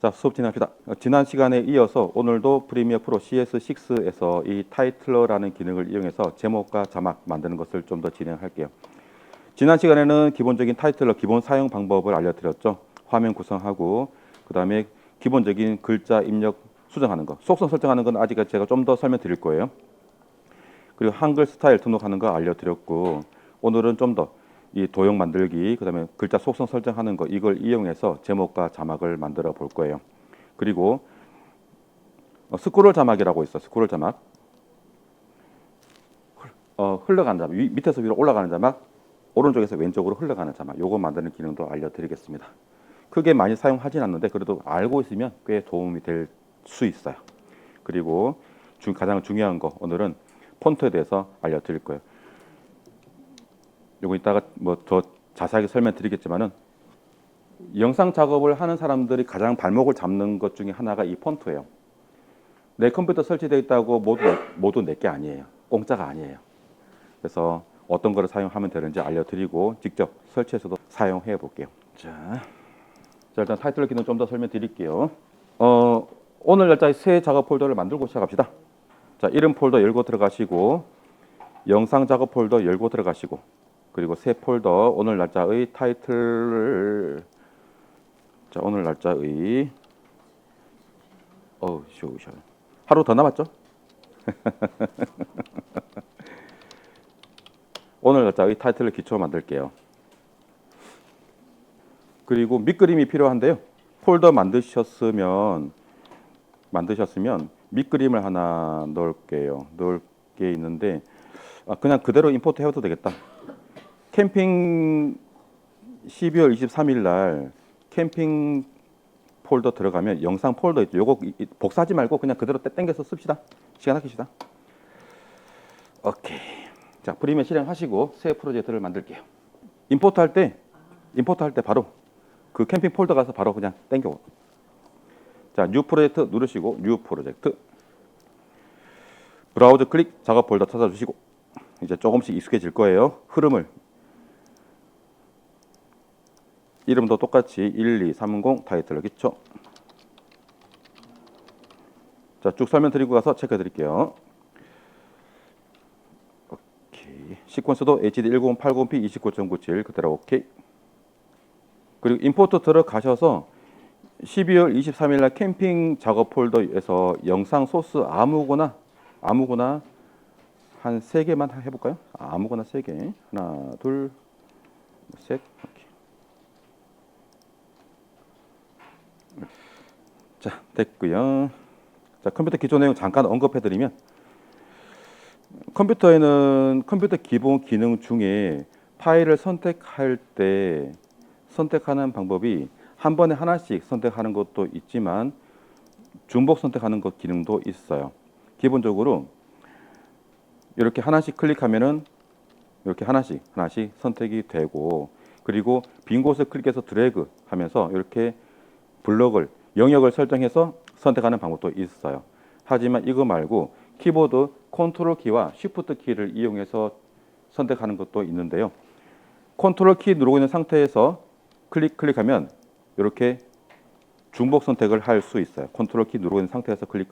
자, 수업 진행합시다. 지난 시간에 이어서 오늘도 프리미어 프로 CS6에서 이 타이틀러라는 기능을 이용해서 제목과 자막 만드는 것을 좀 더 진행할게요. 지난 시간에는 기본적인 타이틀러 기본 사용 방법을 알려드렸죠. 화면 구성하고 그 다음에 기본적인 글자 입력 수정하는 거, 속성 설정하는 건 아직 제가 좀 더 설명드릴 거예요. 그리고 한글 스타일 등록하는 거 알려드렸고, 오늘은 좀 더 이 도형 만들기, 그 다음에 글자 속성 설정하는 거, 이걸 이용해서 제목과 자막을 만들어 볼 거예요. 그리고 스크롤 자막이라고 있어. 스크롤 자막. 흘러가는 자막, 밑에서 위로 올라가는 자막, 오른쪽에서 왼쪽으로 흘러가는 자막, 요거 만드는 기능도 알려드리겠습니다. 크게 많이 사용하진 않는데 그래도 알고 있으면 꽤 도움이 될 수 있어요. 그리고 가장 중요한 거, 오늘은 폰트에 대해서 알려드릴 거예요. 요거 이따가 뭐 더 자세하게 설명드리겠지만은, 영상 작업을 하는 사람들이 가장 발목을 잡는 것 중에 하나가 이 폰트예요. 내 컴퓨터 설치되어 있다고 모두 내게 아니에요. 공짜가 아니에요. 그래서 어떤 거를 사용하면 되는지 알려드리고 직접 설치해서도 사용해 볼게요. 자, 일단 타이틀 기능 좀 더 설명드릴게요. 오늘 날짜에 새 작업 폴더를 만들고 시작합시다. 자, 이름 폴더 열고 들어가시고, 영상 작업 폴더 열고 들어가시고, 그리고 새 폴더 오늘 날짜의 타이틀을, 자, 오늘 날짜의 쇼 하루 더 남았죠? 오늘 날짜의 타이틀을 기초 만들게요. 그리고 밑그림이 필요한데요. 폴더 만드셨으면 밑그림을 하나 넣을게요. 넣을 게 있는데, 그냥 그대로 임포트 해도 되겠다. 캠핑 12월 23일 날 캠핑 폴더 들어가면 영상 폴더 있죠. 요거 복사하지 말고 그냥 그대로 땡겨서 씁시다. 시간 아끼시다. 오케이. 자, 프리미어 실행하시고 새 프로젝트를 만들게요. 임포트 할 때 바로 그 캠핑 폴더 가서 바로 그냥 땡겨. 자, 뉴 프로젝트 누르시고 뉴 프로젝트. 브라우저 클릭 작업 폴더 찾아주시고, 이제 조금씩 익숙해질 거예요. 흐름을 이름도 똑같이 1230 타이틀러 기초. 자, 쭉 설명드리고 가서 체크해 드릴게요. 오케이. 시퀀스도 HD 1080p 29.97 그대로 오케이. 그리고 임포트 들어가셔서 12월 23일 날 캠핑 작업 폴더에서 영상 소스 아무거나 한 3개만 해볼까요? 아무거나 3개. 하나, 둘, 셋. 오케이. 자, 됐고요. 자, 컴퓨터 기초 내용 잠깐 언급해드리면, 컴퓨터에는 컴퓨터 기본 기능 중에 파일을 선택할 때 선택하는 방법이 한 번에 하나씩 선택하는 것도 있지만 중복 선택하는 것 기능도 있어요. 기본적으로 이렇게 하나씩 클릭하면은 이렇게 하나씩 선택이 되고, 그리고 빈 곳을 클릭해서 드래그 하면서 이렇게 영역을 설정해서 선택하는 방법도 있어요. 하지만 이거 말고 키보드 컨트롤 키와 쉬프트 키를 이용해서 선택하는 것도 있는데요. 컨트롤 키 누르고 있는 상태에서 클릭하면 이렇게 중복 선택을 할 수 있어요. 컨트롤 키 누르고 있는 상태에서 클릭.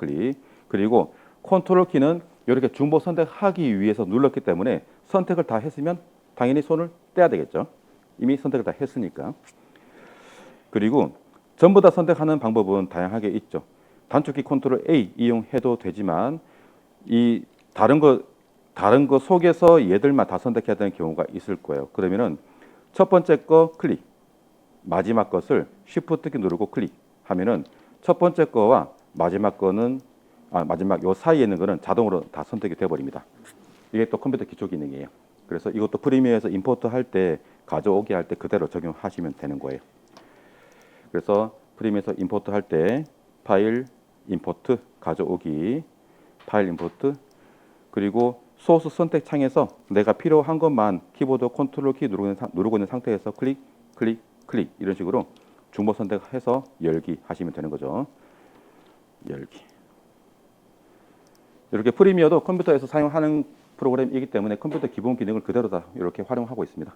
그리고 컨트롤 키는 이렇게 중복 선택하기 위해서 눌렀기 때문에 선택을 다 했으면 당연히 손을 떼야 되겠죠. 이미 선택을 다 했으니까. 그리고 전부 다 선택하는 방법은 다양하게 있죠. 단축키 컨트롤 A 이용해도 되지만, 이 다른 거 속에서 얘들만 다 선택해야 되는 경우가 있을 거예요. 그러면은 첫 번째 거 클릭, 마지막 것을 쉬프트 키 누르고 클릭하면은 첫 번째 거와 마지막 거는 마지막 요 사이에 있는 거는 자동으로 다 선택이 돼 버립니다. 이게 또 컴퓨터 기초 기능이에요. 그래서 이것도 프리미어에서 임포트 할 때, 가져오기 할 때 그대로 적용하시면 되는 거예요. 그래서 프리미어에서 임포트 할 때 파일 임포트 가져오기, 파일 임포트, 그리고 소스 선택 창에서 내가 필요한 것만 키보드 컨트롤 키 누르고 있는 상태에서 클릭 이런 식으로 중복 선택해서 열기 하시면 되는 거죠. 열기. 이렇게 프리미어도 컴퓨터에서 사용하는 프로그램이기 때문에 컴퓨터 기본 기능을 그대로 다 이렇게 활용하고 있습니다.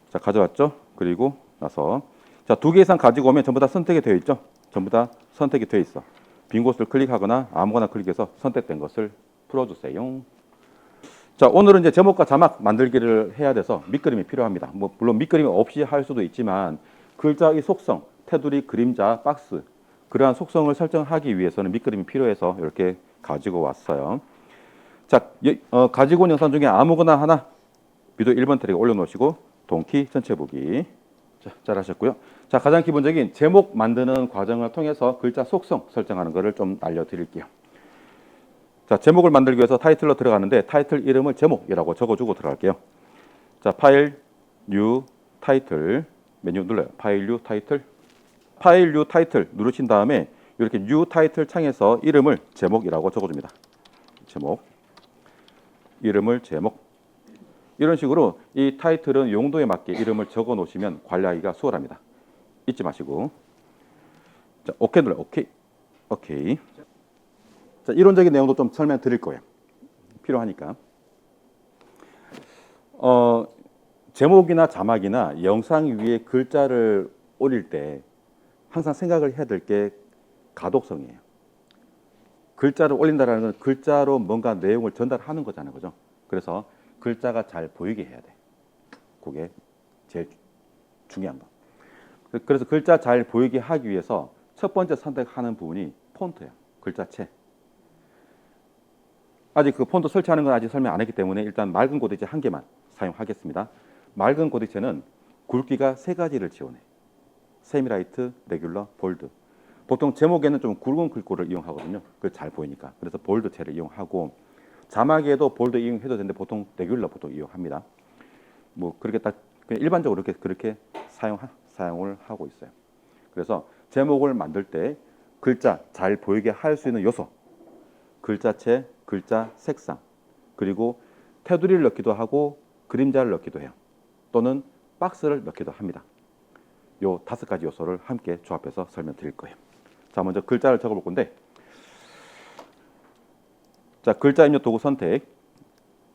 자, 가져왔죠? 그리고 나서 자, 2개 이상 가지고 오면 전부 다 선택이 되어 있죠. 전부 다 선택이 되어 있어. 빈 곳을 클릭하거나 아무거나 클릭해서 선택된 것을 풀어주세요. 자, 오늘은 이제 제목과 자막 만들기를 해야 돼서 밑그림이 필요합니다. 뭐 물론 밑그림이 없이 할 수도 있지만 글자의 속성, 테두리, 그림자, 박스 그러한 속성을 설정하기 위해서는 밑그림이 필요해서 이렇게 가지고 왔어요. 자, 가지고 온 영상 중에 아무거나 하나 비디오 1번 트랙에 올려놓으시고 동키 전체 보기. 자, 잘하셨고요. 자, 가장 기본적인 제목 만드는 과정을 통해서 글자 속성 설정하는 것을 좀 알려드릴게요. 자, 제목을 만들기 위해서 타이틀로 들어가는데 타이틀 이름을 제목이라고 적어주고 들어갈게요. 자, 파일, 뉴, 타이틀 메뉴 눌러요. 파일, 뉴, 타이틀. 파일, 뉴, 타이틀 누르신 다음에 이렇게 뉴 타이틀 창에서 이름을 제목이라고 적어줍니다. 제목. 이름을 제목. 이런 식으로 이 타이틀은 용도에 맞게 이름을 적어 놓으시면 관리하기가 수월합니다. 잊지 마시고. 자, 오케이 눌러요. 오케이. 오케이. 자, 이론적인 내용도 좀 설명드릴 거예요. 필요하니까. 제목이나 자막이나 영상 위에 글자를 올릴 때 항상 생각을 해야 될 게 가독성이에요. 글자를 올린다는 건 글자로 뭔가 내용을 전달하는 거잖아요. 그죠? 그래서 글자가 잘 보이게 해야 돼. 그게 제일 중요한 거. 그래서 글자 잘 보이게 하기 위해서 첫 번째 선택하는 부분이 폰트예요. 글자체. 아직 그 폰트 설치하는 건 아직 설명 안 했기 때문에 일단 맑은 고딕체 한 개만 사용하겠습니다. 맑은 고딕체는 굵기가 3가지를 지원해. 세미라이트, 레귤러, 볼드. 보통 제목에는 좀 굵은 글꼴을 이용하거든요. 그 잘 보이니까. 그래서 볼드체를 이용하고 자막에도 볼드 이용해도 되는데 보통 레귤러 보통 이용합니다. 뭐 그렇게 딱 그냥 일반적으로 그렇게 사용을 하고 있어요. 그래서 제목을 만들 때 글자 잘 보이게 할 수 있는 요소, 글자체, 글자 색상, 그리고 테두리를 넣기도 하고 그림자를 넣기도 해요. 또는 박스를 넣기도 합니다. 요 5가지 요소를 함께 조합해서 설명드릴 거예요. 자, 먼저 글자를 적어볼 건데, 자, 글자 입력 도구 선택,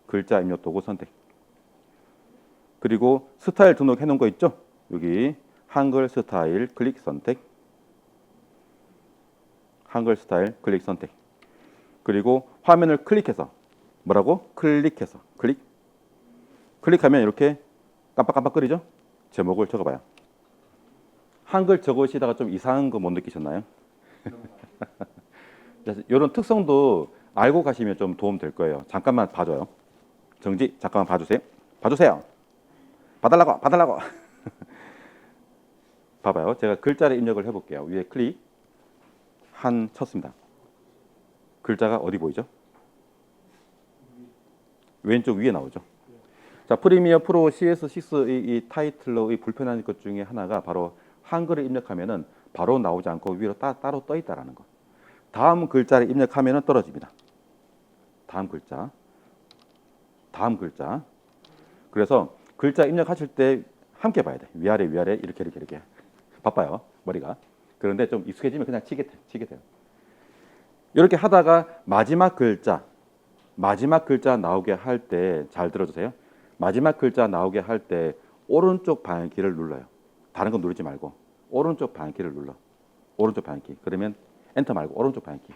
글자 입력 도구 선택. 그리고 스타일 등록해 놓은 거 있죠? 여기 한글 스타일 클릭 선택, 한글 스타일 클릭 선택. 그리고 화면을 클릭해서 뭐라고? 클릭해서 클릭하면 이렇게 깜빡깜빡거리죠? 제목을 적어봐요. 한글 적으시다가 좀 이상한 거 못 느끼셨나요? 이런 특성도 알고 가시면 좀 도움 될 거예요. 잠깐만 봐줘요. 정지, 잠깐만 봐주세요. 봐주세요. 봐달라고. 봐봐요. 제가 글자를 입력을 해볼게요. 위에 클릭 쳤습니다. 글자가 어디 보이죠? 왼쪽 위에 나오죠. 자, 프리미어 프로 CS6의 이 타이틀러의 불편한 것 중에 하나가 바로 한글을 입력하면은 바로 나오지 않고 위로 따로 떠 있다라는 것. 다음 글자를 입력하면은 떨어집니다. 다음 글자. 그래서 글자 입력하실 때 함께 봐야 돼. 위아래 이렇게 바빠요 머리가. 그런데 좀 익숙해지면 그냥 치게 돼요. 이렇게 하다가 마지막 글자 나오게 할 때 잘 들어주세요. 마지막 글자 나오게 할 때 오른쪽 방향키를 눌러요. 다른 건 누르지 말고 오른쪽 방향키를 눌러. 오른쪽 방향키. 그러면 엔터 말고 오른쪽 방향키.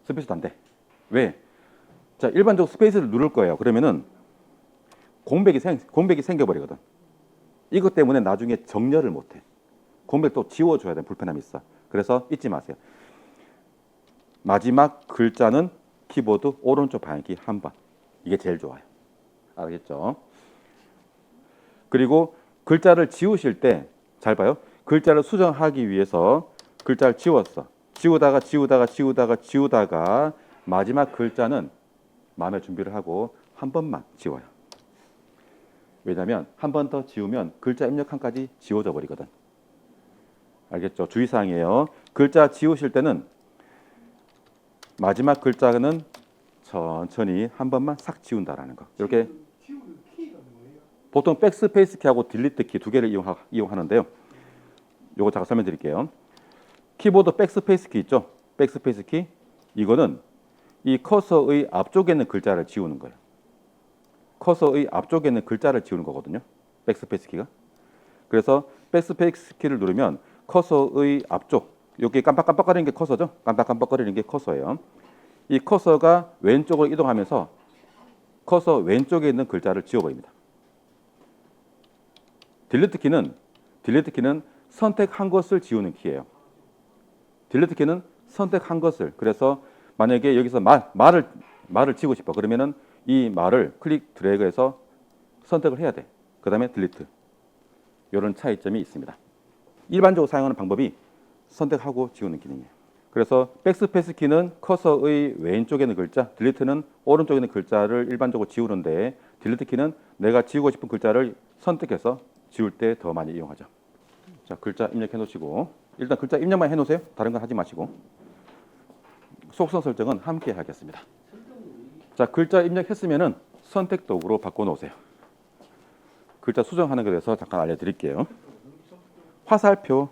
스페이스도 안 돼. 왜? 자, 일반적으로 스페이스를 누를 거예요. 그러면은 공백이 생겨버리거든. 이것 때문에 나중에 정렬을 못해. 공백 또 지워줘야 되는 불편함이 있어. 그래서 잊지 마세요. 마지막 글자는 키보드 오른쪽 방향키 한 번. 이게 제일 좋아요. 알겠죠? 그리고 글자를 지우실 때 잘 봐요. 글자를 수정하기 위해서 글자를 지웠어. 지우다가 마지막 글자는 마음의 준비를 하고 한 번만 지워요. 왜냐하면 한 번 더 지우면 글자 입력한까지 지워져 버리거든. 알겠죠? 주의사항이에요. 글자 지우실 때는 마지막 글자는 천천히 한 번만 싹 지운다라는 거. 이렇게 보통 백스페이스 키하고 딜리트 키 2개를 이용하는데요. 요거 잠깐 설명드릴게요. 키보드 백스페이스 키 있죠? 백스페이스 키. 이거는 이 커서의 앞쪽에 있는 글자를 지우는 거예요. 커서의 앞쪽에 있는 글자를 지우는 거거든요. 백스페이스 키가. 그래서 백스페이스 키를 누르면 커서의 앞쪽, 여기 깜빡깜빡거리는 게 커서죠. 깜빡깜빡거리는 게 커서예요. 이 커서가 왼쪽으로 이동하면서 커서 왼쪽에 있는 글자를 지워버립니다. 딜리트 키는 선택한 것을 지우는 키예요. 딜리트 키는 선택한 것을. 그래서 만약에 여기서 말을 지우고 싶어. 그러면은 이 말을 클릭 드래그해서 선택을 해야 돼. 그 다음에 딜리트. 이런 차이점이 있습니다. 일반적으로 사용하는 방법이 선택하고 지우는 기능이에요. 그래서 백스페이스 키는 커서의 왼쪽에 있는 글자, 딜리트는 오른쪽에 있는 글자를 일반적으로 지우는데 딜리트 키는 내가 지우고 싶은 글자를 선택해서 지울 때 더 많이 이용하죠. 자, 글자 입력해 놓으시고 일단 글자 입력만 해 놓으세요. 다른 건 하지 마시고. 속성 설정은 함께 하겠습니다. 자, 글자 입력했으면은 선택 도구로 바꿔 놓으세요. 글자 수정하는 것에 대해서 잠깐 알려드릴게요. 화살표,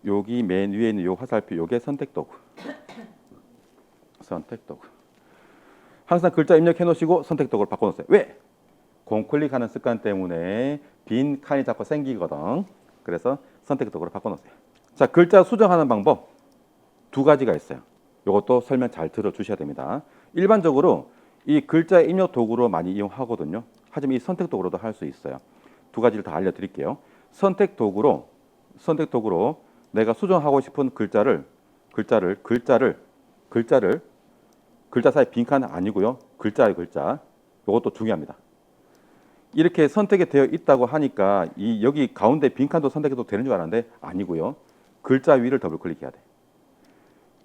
여기 맨 위에 있는 요 화살표, 요게 선택 도구. 선택 도구. 항상 글자 입력해 놓으시고 선택 도구를 바꿔 놓으세요. 왜? 공클릭하는 습관 때문에 빈 칸이 자꾸 생기거든. 그래서 선택 도구를 바꿔 놓으세요. 자, 글자 수정하는 방법 두 가지가 있어요. 이것도 설명 잘 들어주셔야 됩니다. 일반적으로 이 글자 입력 도구로 많이 이용하거든요. 하지만 이 선택 도구로도 할 수 있어요. 두 가지를 다 알려드릴게요. 선택 도구로 내가 수정하고 싶은 글자 사이 빈칸 아니고요. 글자의 글자. 이것도 중요합니다. 이렇게 선택이 되어 있다고 하니까 이 여기 가운데 빈칸도 선택해도 되는 줄 알았는데 아니고요. 글자 위를 더블 클릭해야 돼.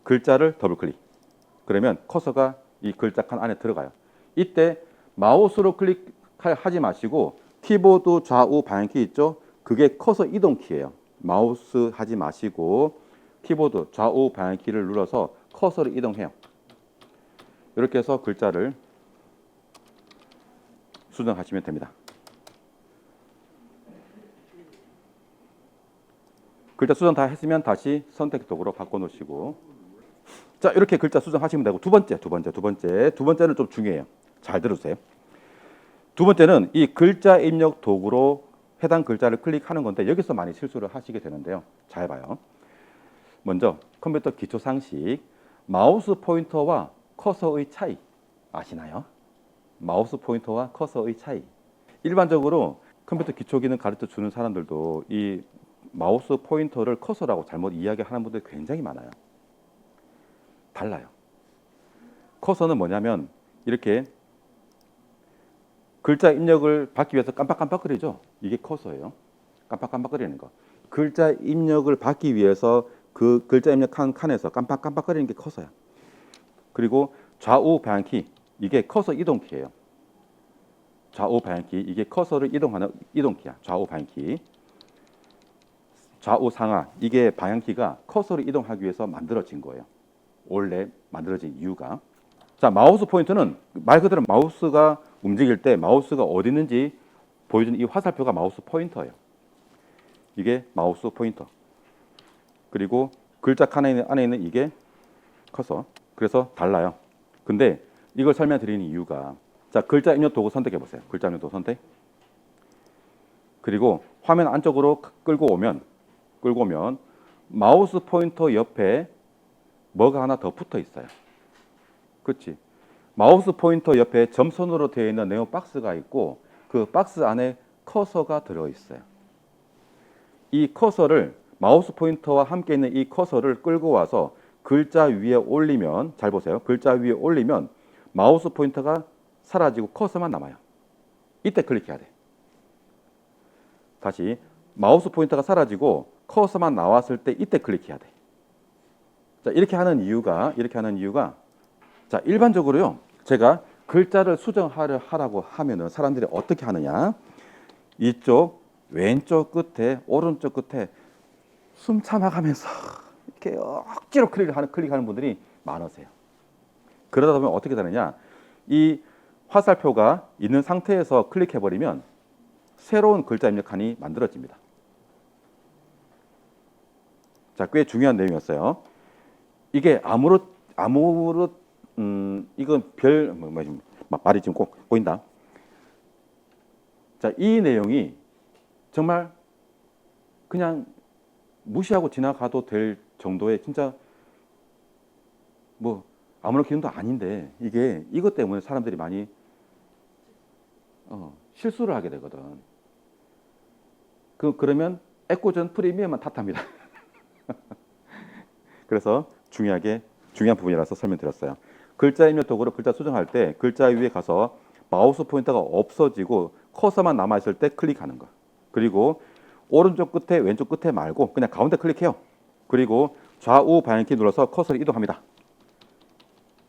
글자를 더블 클릭. 그러면 커서가 이 글자 칸 안에 들어가요. 이때 마우스로 클릭하지 마시고 키보드 좌우 방향키 있죠? 그게 커서 이동 키예요. 마우스 하지 마시고 키보드 좌우 방향키를 눌러서 커서를 이동해요. 이렇게 해서 글자를 수정하시면 됩니다. 글자 수정 다 했으면 다시 선택 도구로 바꿔 놓으시고, 자, 이렇게 글자 수정하시면 되고, 두 번째는 좀 중요해요. 잘 들으세요. 두 번째는 이 글자 입력 도구로 해당 글자를 클릭하는 건데 여기서 많이 실수를 하시게 되는데요. 잘 봐요. 먼저 컴퓨터 기초 상식, 마우스 포인터와 커서의 차이 아시나요? 마우스 포인터와 커서의 차이. 일반적으로 컴퓨터 기초 기능 가르쳐 주는 사람들도 이 마우스 포인터를 커서라고 잘못 이야기하는 분들이 굉장히 많아요. 달라요. 커서는 뭐냐면 이렇게 글자 입력을 받기 위해서 깜빡깜빡거리죠. 이게 커서예요. 깜빡깜빡거리는 거. 글자 입력을 받기 위해서 그 글자 입력한 칸에서 깜빡깜빡거리는 게 커서야. 그리고 좌우 방향키, 이게 커서 이동키예요. 좌우 방향키, 이게 커서를 이동하는 이동키야. 좌우 방향키. 좌우 상하, 이게 방향키가 커서를 이동하기 위해서 만들어진 거예요. 원래 만들어진 이유가. 자, 마우스 포인터는 말 그대로 마우스가 움직일 때 마우스가 어디 있는지 보여주는 이 화살표가 마우스 포인터예요. 이게 마우스 포인터. 그리고 글자 칸 안에 있는 이게 커서. 그래서 달라요. 근데 이걸 설명드리는 이유가, 자, 글자 입력 도구 선택해 보세요. 글자 입력 도구 선택. 그리고 화면 안쪽으로 끌고 오면 마우스 포인터 옆에 뭐가 하나 더 붙어 있어요. 그렇지? 마우스 포인터 옆에 점선으로 되어 있는 네모 박스가 있고 그 박스 안에 커서가 들어 있어요. 이 커서를, 마우스 포인터와 함께 있는 이 커서를 끌고 와서 글자 위에 올리면, 잘 보세요. 글자 위에 올리면 마우스 포인터가 사라지고 커서만 남아요. 이때 클릭해야 돼. 다시 마우스 포인터가 사라지고 커서만 나왔을 때 이때 클릭해야 돼. 자, 이렇게 하는 이유가 자, 일반적으로요. 제가 글자를 수정하라고 하면은 사람들이 어떻게 하느냐? 이쪽 왼쪽 끝에 오른쪽 끝에 숨 참아가면서 이렇게 억지로 클릭하는 분들이 많으세요. 그러다 보면 어떻게 되느냐? 이 화살표가 있는 상태에서 클릭해 버리면 새로운 글자 입력 칸이 만들어집니다. 자, 꽤 중요한 내용이었어요. 이게 이건 말이 지금 꼭 보인다. 자, 이 내용이 정말 그냥 무시하고 지나가도 될 정도의 진짜 뭐 아무런 기능도 아닌데 이게 이것 때문에 사람들이 많이 실수를 하게 되거든. 그러면 애꿎은 프리미엄만 탓합니다. 그래서 중요한 부분이라서 설명드렸어요. 글자 입력 도구로 글자 수정할 때 글자 위에 가서 마우스 포인터가 없어지고 커서만 남아있을 때 클릭하는 거. 그리고 오른쪽 끝에 왼쪽 끝에 말고 그냥 가운데 클릭해요. 그리고 좌우 방향키 눌러서 커서를 이동합니다.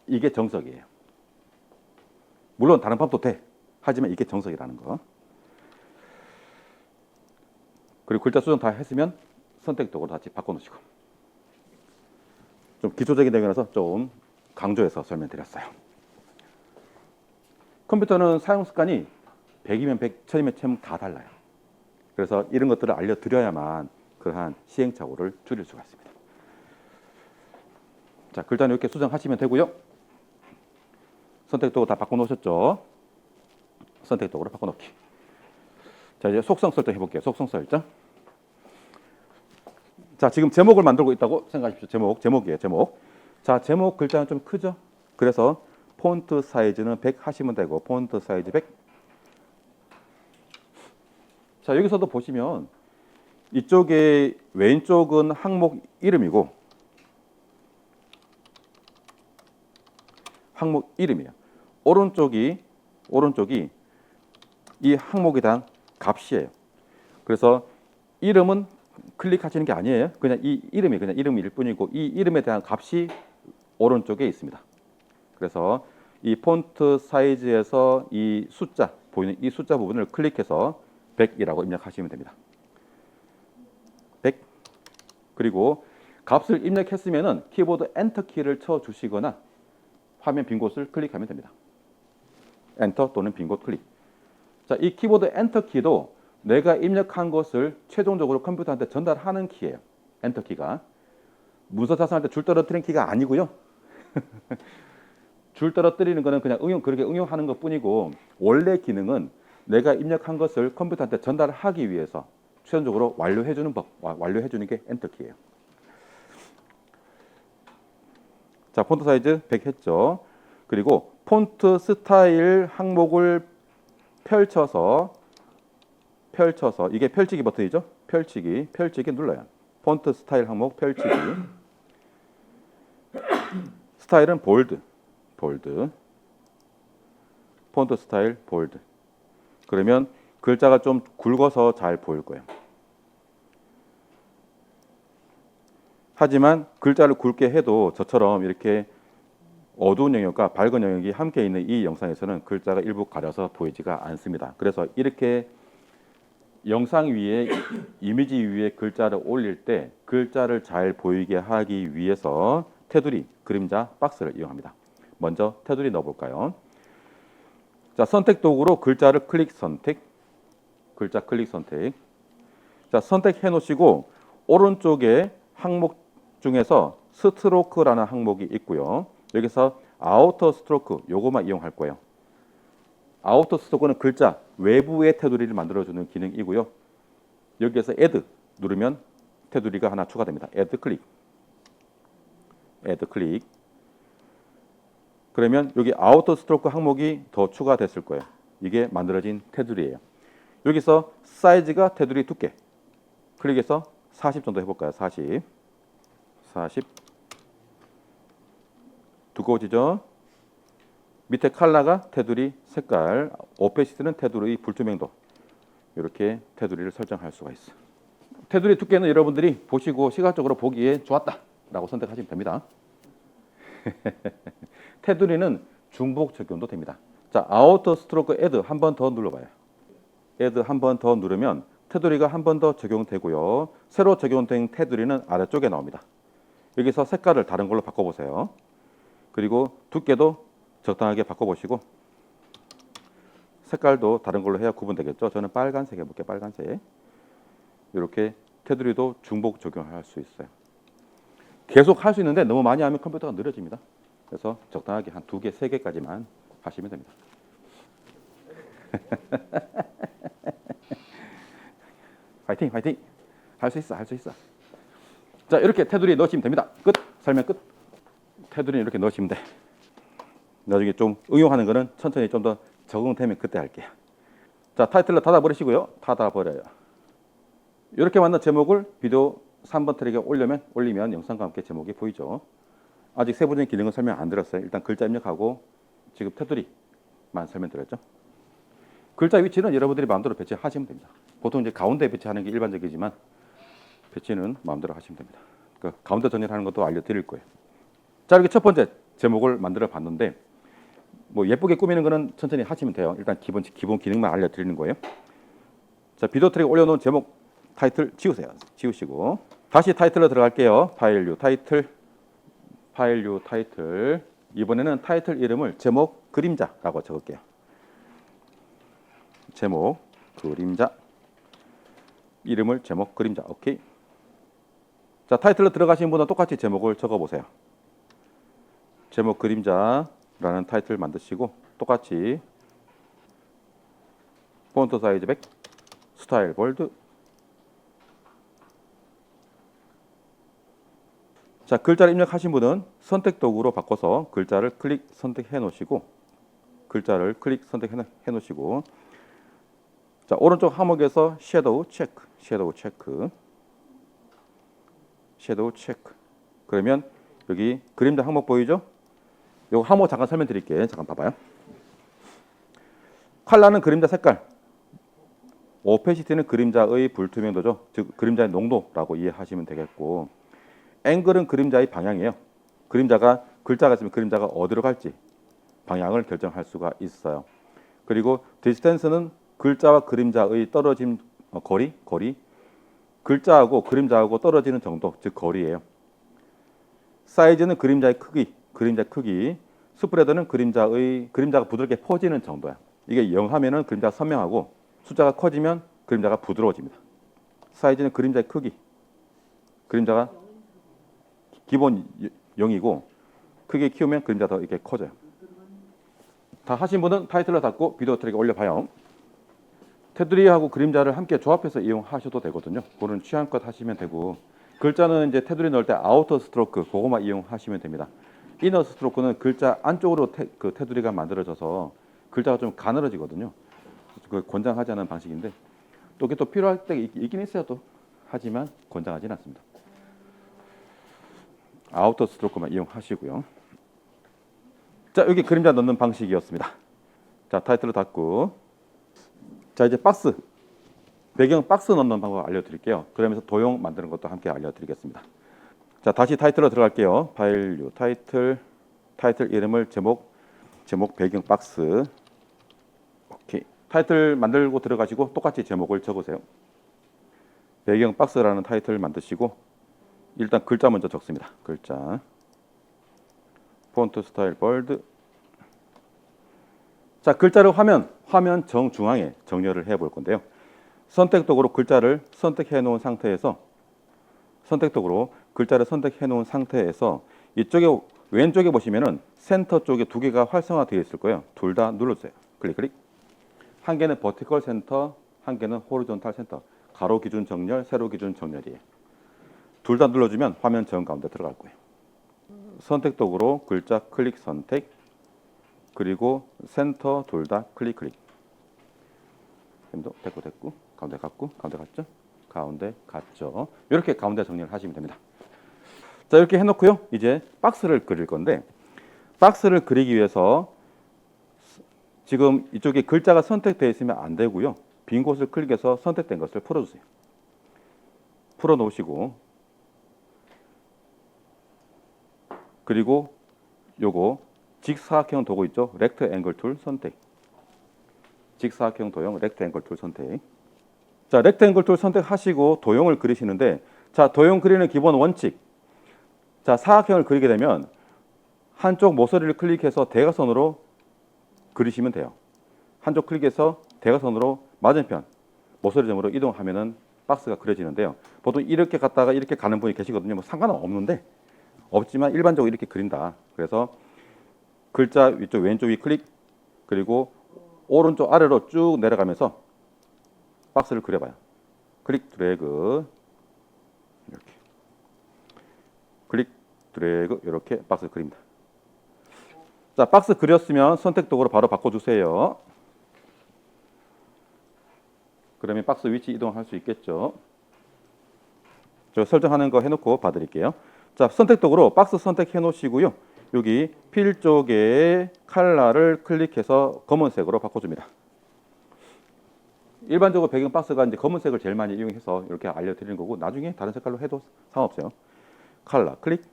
이게 정석이에요. 물론 다른 방법도 돼. 하지만 이게 정석이라는 거. 그리고 글자 수정 다 했으면 선택 도구로 다시 바꿔놓으시고. 좀 기초적인 내용이라서 좀 강조해서 설명드렸어요. 컴퓨터는 사용 습관이 100이면 100, 1000이면 1000 다 달라요. 그래서 이런 것들을 알려드려야만 그러한 시행착오를 줄일 수가 있습니다. 자, 글자는 이렇게 수정하시면 되고요. 선택 도구 다 바꿔놓으셨죠? 선택 도구로 바꿔놓기. 자, 이제 속성 설정 해볼게요. 속성 설정. 자, 지금 제목을 만들고 있다고 생각하십시오. 제목이에요. 제목. 자, 제목 글자는 좀 크죠? 그래서 폰트 사이즈는 100 하시면 되고 폰트 사이즈 100. 자, 여기서도 보시면 이쪽에 왼쪽은 항목 이름이고 항목 이름이에요. 오른쪽이 이 항목에 대한 값이에요. 그래서 이름은 클릭하시는 게 아니에요. 그냥 이 이름이 그냥 이름일 뿐이고 이 이름에 대한 값이 오른쪽에 있습니다. 그래서 이 폰트 사이즈에서 이 숫자 보이는 이 숫자 부분을 클릭해서 100이라고 입력하시면 됩니다. 100. 그리고 값을 입력했으면은 키보드 엔터 키를 쳐 주시거나 화면 빈 곳을 클릭하면 됩니다. 엔터 또는 빈 곳 클릭. 자, 이 키보드 엔터 키도 내가 입력한 것을 최종적으로 컴퓨터한테 전달하는 키예요. 엔터 키가. 문서 작성할 때 줄 떨어뜨리는 키가 아니고요. 줄 떨어뜨리는 거는 그냥 그렇게 응용하는 것 뿐이고 원래 기능은 내가 입력한 것을 컴퓨터한테 전달하기 위해서 최종적으로 완료해주는 완료해주는 게 엔터 키예요. 자, 폰트 사이즈 100 했죠. 그리고 폰트 스타일 항목을 펼쳐서 이게 펼치기 버튼이죠. 펼치기 눌러요. 폰트 스타일 항목 펼치기. 스타일은 볼드. 폰트 스타일 볼드. 그러면 글자가 좀 굵어서 잘 보일 거예요. 하지만 글자를 굵게 해도 저처럼 이렇게 어두운 영역과 밝은 영역이 함께 있는 이 영상에서는 글자가 일부 가려서 보이지가 않습니다. 그래서 이렇게 영상 위에 이미지 위에 글자를 올릴 때 글자를 잘 보이게 하기 위해서 테두리 그림자 박스를 이용합니다. 먼저 테두리 넣어볼까요? 자, 선택 도구로 글자를 클릭 선택, 글자 클릭 선택. 자, 선택해 놓으시고 오른쪽에 항목 중에서 스트로크라는 항목이 있고요. 여기서 아우터 스트로크 요거만 이용할 거예요. 아우터 스트로크는 글자 외부의 테두리를 만들어주는 기능이고요. 여기에서 add 누르면 테두리가 하나 추가됩니다. add 클릭. 그러면 여기 아우터 스트로크 항목이 더 추가됐을 거예요. 이게 만들어진 테두리예요. 여기서 사이즈가 테두리 두께. 클릭해서 40 정도 해볼까요? 40. 두꺼워지죠? 밑에 컬러가 테두리 색깔, 오페시티는 테두리 불투명도. 이렇게 테두리를 설정할 수가 있어요. 테두리 두께는 여러분들이 보시고 시각적으로 보기에 좋았다라고 선택하시면 됩니다. 테두리는 중복 적용도 됩니다. 자, 아우터 스트로크 애드 한 번 더 눌러봐요. 애드 한 번 더 누르면 테두리가 한 번 더 적용되고요. 새로 적용된 테두리는 아래쪽에 나옵니다. 여기서 색깔을 다른 걸로 바꿔보세요. 그리고 두께도 적당하게 바꿔보시고 색깔도 다른 걸로 해야 구분되겠죠. 저는 빨간색 해볼게요. 빨간색. 이렇게 테두리도 중복 적용할 수 있어요. 계속 할 수 있는데 너무 많이 하면 컴퓨터가 느려집니다. 그래서 적당하게 한 2개, 3개까지만 하시면 됩니다. 화이팅! 할 수 있어, 할 수 있어. 자, 이렇게 테두리에 넣으시면 됩니다. 끝. 설명 끝. 테두리에 이렇게 넣으시면 돼. 나중에 좀 응용하는 거는 천천히 좀 더 적응되면 그때 할게요. 자, 타이틀로 닫아버리시고요. 닫아버려요. 이렇게 만든 제목을 비디오 3번 트랙에 올리면 영상과 함께 제목이 보이죠. 아직 세부적인 기능은 설명 안 드렸어요. 일단 글자 입력하고 지금 테두리만 설명드렸죠. 글자 위치는 여러분들이 마음대로 배치하시면 됩니다. 보통 이제 가운데 배치하는 게 일반적이지만 배치는 마음대로 하시면 됩니다. 그 가운데 정렬하는 것도 알려드릴 거예요. 자, 이렇게 첫 번째 제목을 만들어 봤는데 뭐 예쁘게 꾸미는 거는 천천히 하시면 돼요. 일단 기본 기능만 알려드리는 거예요. 자, 비디오 트랙에 올려놓은 제목 타이틀 지우세요. 지우시고 다시 타이틀로 들어갈게요. 파일 뉴 타이틀. 이번에는 타이틀 이름을 제목 그림자라고 적을게요. 제목 그림자. 이름을 제목 그림자. 오케이. 자, 타이틀로 들어가신 분은 똑같이 제목을 적어보세요. 제목 그림자라는 타이틀 만드시고 똑같이 폰트 사이즈 100, 스타일 볼드. 자, 글자를 입력하신 분은 선택 도구로 바꿔서 글자를 클릭 선택해 놓으시고 자, 오른쪽 하목에서 섀도우 체크. 그러면 여기 그림자 항목 보이죠? 요 항목 잠깐 설명드릴게요. 잠깐 봐봐요. 컬러는 그림자 색깔, 오페시티는 그림자의 불투명도죠. 즉 그림자의 농도라고 이해하시면 되겠고, 앵글은 그림자의 방향이에요. 글자가 있으면 그림자가 어디로 갈지 방향을 결정할 수가 있어요. 그리고 디스턴스는 글자와 그림자의 떨어진 거리, 글자하고 그림자하고 떨어지는 정도, 즉 거리예요. 사이즈는 그림자의 크기, 스프레드는 그림자가 부드럽게 퍼지는 정도야. 이게 0하면은 그림자가 선명하고 숫자가 커지면 그림자가 부드러워집니다. 사이즈는 그림자의 크기, 그림자가 기본 0이고 크게 키우면 그림자 더 이렇게 커져요. 다 하신 분은 타이틀로 닫고 비디오 트랙에 올려봐요. 테두리하고 그림자를 함께 조합해서 이용하셔도 되거든요. 그거는 취향껏 하시면 되고, 글자는 이제 테두리 넣을 때 아우터 스트로크 그거만 이용하시면 됩니다. 이너 스트로크는 글자 안쪽으로 테두리가 만들어져서 글자가 좀 가늘어지거든요. 그 권장하지 않은 방식인데 또 이게 또 필요할 때 있긴 있어요. 또 하지만 권장하지는 않습니다. 아우터 스트로크만 이용하시고요. 자, 여기 그림자 넣는 방식이었습니다. 자, 타이틀을 닫고, 자, 이제 배경 박스 넣는 방법 알려드릴게요. 그러면서 도형 만드는 것도 함께 알려드리겠습니다. 자, 다시 타이틀로 들어갈게요. 파일 뉴 타이틀 이름을 제목 배경 박스. 오케이. 타이틀 만들고 들어가시고 똑같이 제목을 적으세요. 배경 박스라는 타이틀 만드시고 일단 글자 먼저 적습니다. 글자. 폰트 스타일 볼드. 자, 글자를 화면 정중앙에 정렬을 해 볼 건데요. 선택 도구로 글자를 선택해 놓은 상태에서 이쪽에 왼쪽에 보시면은 센터 쪽에 두 개가 활성화되어 있을 거예요. 둘 다 눌러주세요. 클릭. 한 개는 버티컬 센터, 한 개는 호리존탈 센터. 가로 기준 정렬, 세로 기준 정렬이에요. 둘 다 눌러주면 화면 정 가운데 들어갈 거예요. 선택 도구로 글자 클릭 선택, 그리고 센터 둘 다 클릭. 됐고, 가운데 갔죠? 가운데 갔죠? 이렇게 가운데 정리를 하시면 됩니다. 자, 이렇게 해놓고요. 이제 박스를 그릴 건데, 박스를 그리기 위해서 지금 이쪽에 글자가 선택되어 있으면 안 되고요. 빈 곳을 클릭해서 선택된 것을 풀어주세요. 풀어 놓으시고, 그리고 요거 직사각형 도구 있죠? 렉트앵글 툴 선택. 직사각형 도형 렉트앵글 툴 선택. 자, 렉트앵글 툴 선택하시고 도형을 그리시는데, 자, 도형 그리는 기본 원칙. 자, 사각형을 그리게 되면 한쪽 모서리를 클릭해서 대각선으로 그리시면 돼요. 한쪽 클릭해서 대각선으로 맞은편 모서리점으로 이동하면은 박스가 그려지는데요. 보통 이렇게 갔다가 이렇게 가는 분이 계시거든요. 뭐 상관은 없지만 일반적으로 이렇게 그린다. 그래서 글자 위쪽 왼쪽 위 클릭, 그리고 오른쪽 아래로 쭉 내려가면서 박스를 그려봐요. 클릭 드래그 클릭, 드래그 이렇게 박스 그립니다. 자, 박스 그렸으면 선택 도구로 바로 바꿔주세요. 그러면 박스 위치 이동할 수 있겠죠. 저 설정하는 거 해놓고 봐드릴게요. 자, 선택 도구로 박스 선택해 놓으시고요. 여기 필 쪽에 컬러를 클릭해서 검은색으로 바꿔줍니다. 일반적으로 배경 박스가 이제 검은색을 제일 많이 이용해서 이렇게 알려드리는 거고, 나중에 다른 색깔로 해도 상관없어요. 컬러 클릭.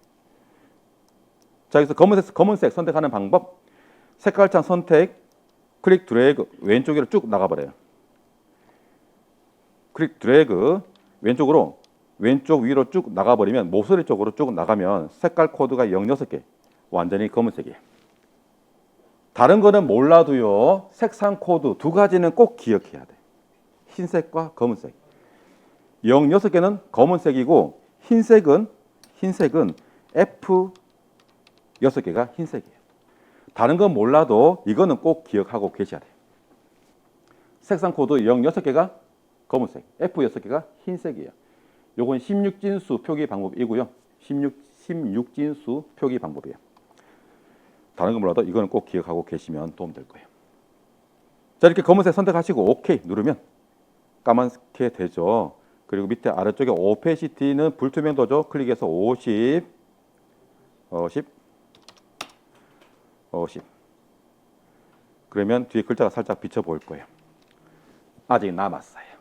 자, 여기서 검은색 선택하는 방법. 색깔창 선택, 클릭 드래그 왼쪽으로 쭉 나가버려요. 클릭 드래그 왼쪽으로 왼쪽 위로 쭉 나가버리면 모서리 쪽으로 쭉 나가면 색깔 코드가 6개 완전히 검은색이에요. 다른 거는 몰라도요, 색상 코드 두 가지는 꼭 기억해야 돼. 흰색과 검은색. 6개는 검은색이고 흰색은 F 6개가 흰색이에요. 다른 건 몰라도 이거는 꼭 기억하고 계셔야 돼요. 색상 코드 6개가 검은색, F 6개가 흰색이에요. 요건 16진수 표기 방법이고요. 16진수 표기 방법이에요. 다른 건 몰라도 이거는 꼭 기억하고 계시면 도움 될 거예요. 자, 이렇게 검은색 선택하시고 OK 누르면 까맣게 되죠. 그리고 밑에 아래쪽에 오페시티는 불투명도죠. 클릭해서 50. 그러면 뒤에 글자가 살짝 비쳐 보일 거예요. 아직 남았어요.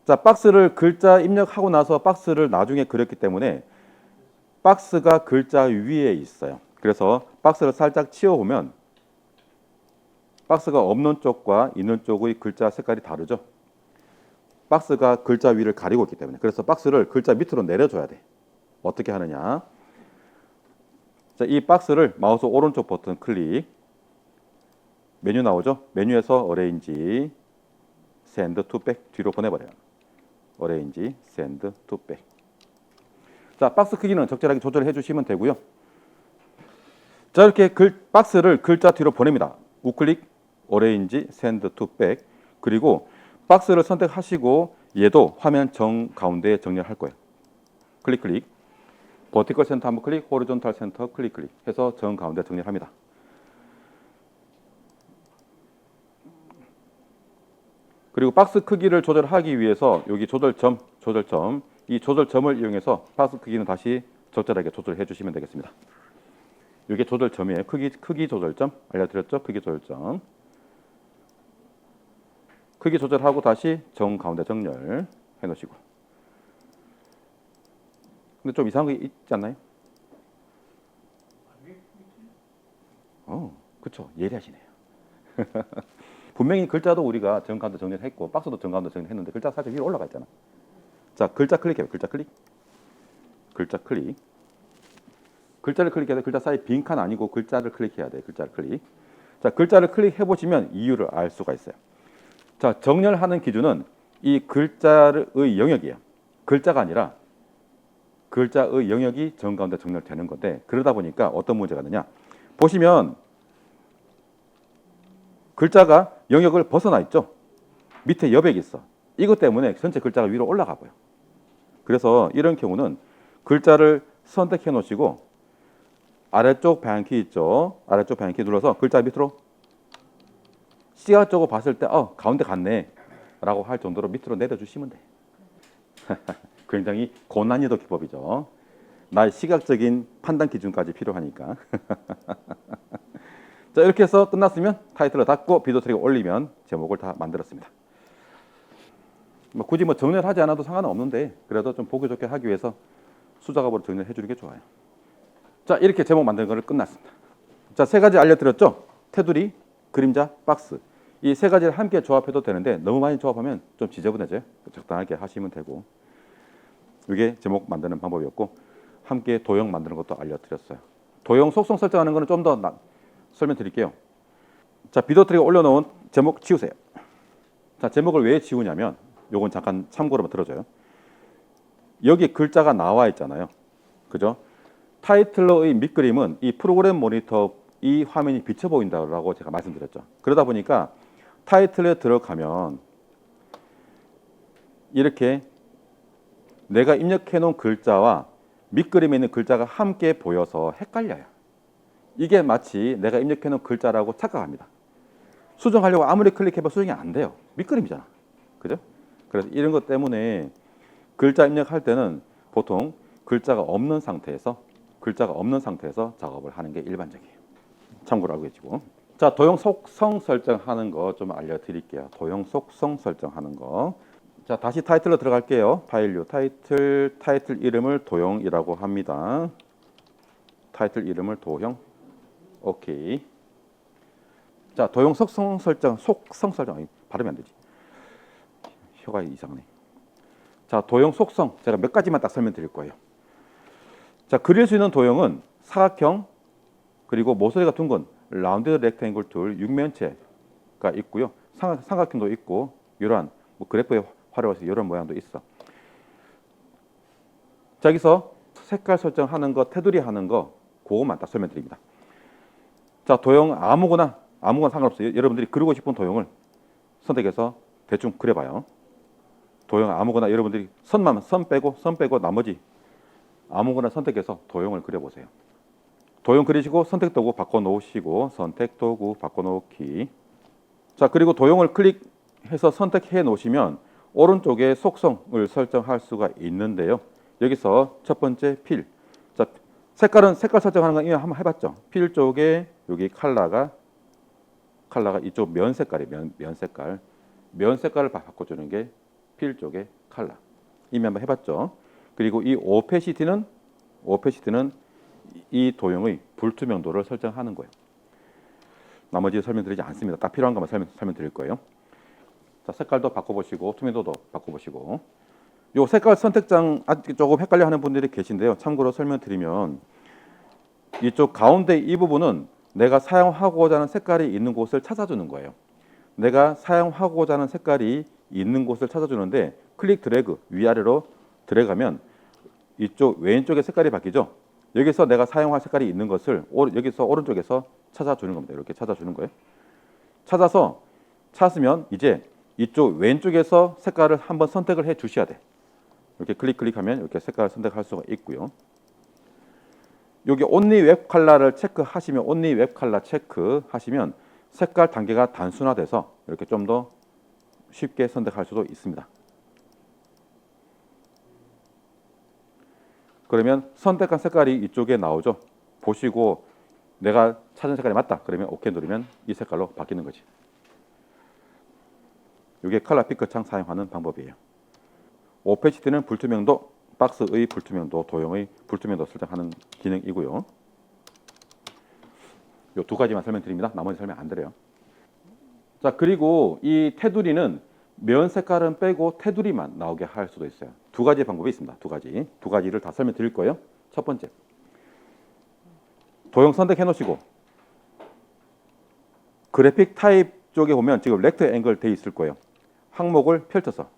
자, 박스를 글자 입력하고 나서 박스를 나중에 그렸기 때문에 박스가 글자 위에 있어요. 그래서 박스를 살짝 치워보면 박스가 없는 쪽과 있는 쪽의 글자 색깔이 다르죠. 박스가 글자 위를 가리고 있기 때문에. 그래서 박스를 글자 밑으로 내려줘야 돼. 어떻게 하느냐. 자, 이 박스를 마우스 오른쪽 버튼 클릭. 메뉴 나오죠. 메뉴에서 어레인지, 샌드 투 백 뒤로 보내버려요. 어레인지, 샌드 투 백. 자, 박스 크기는 적절하게 조절해 주시면 되고요. 자, 이렇게 박스를 글자 뒤로 보냅니다. 우클릭, 어레인지, 샌드 투 백. 그리고 박스를 선택하시고 얘도 화면 정 가운데에 정렬할 거예요. 클릭. 버티컬 센터 한번 클릭, 호리존탈 센터 클릭 해서 정 가운데 정렬합니다. 그리고 박스 크기를 조절하기 위해서 여기 조절점, 이 조절점을 이용해서 박스 크기는 다시 적절하게 조절해 주시면 되겠습니다. 이게 조절점이에요. 크기 조절점 알려드렸죠? 크기 조절점. 크기 조절하고 다시 정 가운데 정렬 해 놓으시고. 근데 좀 이상한 게 있지 않나요? 그쵸. 예리하시네요. 분명히 글자도 우리가 정 가운데 정렬했고 박스도 정 가운데 정렬했는데 글자 살짝 위로 올라가 있잖아. 자, 글자 클릭해요. 글자 클릭. 글자를 클릭해야 돼. 글자 사이 빈칸 아니고 글자를 클릭해야 돼. 글자를 클릭. 자, 글자를 클릭해 보시면 이유를 알 수가 있어요. 자, 정렬하는 기준은 이 글자의 영역이에요. 글자가 아니라 글자의 영역이 정 가운데 정렬되는 건데, 그러다 보니까 어떤 문제가 있느냐. 보시면 글자가 영역을 벗어나 있죠. 밑에 여백이 있어. 이것 때문에 전체 글자가 위로 올라가 보여. 그래서 이런 경우는 글자를 선택해 놓으시고 아래쪽 방향키 있죠. 아래쪽 방향키 눌러서 글자 밑으로 시각적으로 봤을 때 가운데 갔네 라고 할 정도로 밑으로 내려주시면 돼. 굉장히 고난이도 기법이죠. 나의 시각적인 판단 기준까지 필요하니까. 자, 이렇게 해서 끝났으면 타이틀을 닫고 비디오 트랙을 올리면 제목을 다 만들었습니다. 굳이 정리를 하지 않아도 상관은 없는데 그래도 좀 보기 좋게 하기 위해서 수작업으로 정리를 해주는 게 좋아요. 자, 이렇게 제목 만드는 거를 끝났습니다. 자, 3가지 알려드렸죠. 테두리, 그림자, 박스. 이 3가지를 함께 조합해도 되는데 너무 많이 조합하면 좀 지저분해져요. 적당하게 하시면 되고. 이게 제목 만드는 방법이었고, 함께 도형 만드는 것도 알려드렸어요. 도형 속성 설정하는 거는 좀 더 설명드릴게요. 자, 비디오 트랙에 올려놓은 제목 지우세요. 자, 제목을 왜 지우냐면 요건 잠깐 참고로만 들어줘요. 여기 글자가 나와 있잖아요. 그죠? 타이틀러의 밑그림은 이 프로그램 모니터 이 화면이 비쳐 보인다고 제가 말씀드렸죠. 그러다 보니까 타이틀에 들어가면 이렇게 내가 입력해 놓은 글자와 밑그림에 있는 글자가 함께 보여서 헷갈려요. 이게 마치 내가 입력해 놓은 글자라고 착각합니다. 수정하려고 아무리 클릭해봐 수정이 안 돼요. 밑그림이잖아. 그죠? 그래서 이런 것 때문에 글자 입력할 때는 보통 글자가 없는 상태에서 작업을 하는 게 일반적이에요. 참고로 알고 계시고. 자, 도형 속성 설정하는 거 좀 알려드릴게요. 도형 속성 설정하는 거. 자, 다시 타이틀로 들어갈게요. 파일류 타이틀 이름을 도형이라고 합니다. 타이틀 이름을 도형. 오케이. 자, 도형 속성 설정, 발음이 안 되지. 혀가 이상하네. 자, 도형 속성 제가 몇 가지만 딱 설명드릴 거예요. 자, 그릴 수 있는 도형은 사각형 그리고 모서리가 둥근 라운드 렉탱글 툴 육면체가 있고요. 삼각형도 있고 이러한 뭐 그래프에 활용해서 이런 모양도 있어. 자, 여기서 색깔 설정하는 거, 테두리 하는 거 그것만 딱 설명드립니다. 자, 도형 아무거나 상관없어요. 여러분들이 그리고 싶은 도형을 선택해서 대충 그려봐요. 도형 아무거나 여러분들이 선 빼고 나머지 아무거나 선택해서 도형을 그려보세요. 도형 그리시고 선택 도구 바꿔놓으시고 선택 도구 바꿔놓기. 자, 그리고 도형을 클릭해서 선택해 놓으시면 오른쪽에 속성을 설정할 수가 있는데요. 여기서 첫 번째 필. 자, 색깔 설정하는 거 이미 한번 해봤죠. 필 쪽에 여기 컬러가 이쪽 면 색깔이에요. 면 색깔을 바꿔주는 게 필 쪽의 컬러. 이미 한번 해봤죠. 그리고 이 오페시티는 이 도형의 불투명도를 설정하는 거예요. 나머지 설명드리지 않습니다. 딱 필요한 것만 설명드릴 거예요. 자, 색깔도 바꿔보시고 투명도도 바꿔보시고. 요 색깔 선택장 아직 조금 헷갈려하는 분들이 계신데요. 참고로 설명드리면 이쪽 가운데 이 부분은 내가 사용하고자 하는 색깔이 있는 곳을 찾아주는 거예요. 내가 사용하고자 하는 색깔이 있는 곳을 찾아주는데 클릭 드래그 위아래로 들어가면 이쪽 왼쪽의 색깔이 바뀌죠. 여기서 내가 사용할 색깔이 있는 것을 여기서 오른쪽에서 찾아주는 겁니다. 이렇게 찾아주는 거예요. 찾으면 이제 이쪽 왼쪽에서 색깔을 한번 선택을 해 주셔야 돼. 이렇게 클릭하면 이렇게 색깔을 선택할 수가 있고요. 여기 온리 웹 컬러를 체크하시면 온리 웹 컬러 체크하시면 색깔 단계가 단순화돼서 이렇게 좀 더 쉽게 선택할 수도 있습니다. 그러면 선택한 색깔이 이쪽에 나오죠. 보시고 내가 찾은 색깔이 맞다. 그러면 OK 누르면 이 색깔로 바뀌는 거지. 이게 컬러 피커 창 사용하는 방법이에요. 오페시티는 불투명도, 박스의 불투명도, 도형의 불투명도 설정하는 기능이고요. 이 두 가지만 설명드립니다. 나머지 설명 안 드려요. 자, 그리고 이 테두리는 면 색깔은 빼고 테두리만 나오게 할 수도 있어요. 두 가지 방법이 있습니다. 두 가지를 다 설명드릴 거예요. 첫 번째, 도형 선택해 놓으시고 그래픽 타입 쪽에 보면 지금 렉트앵글 돼 있을 거예요. 항목을 펼쳐서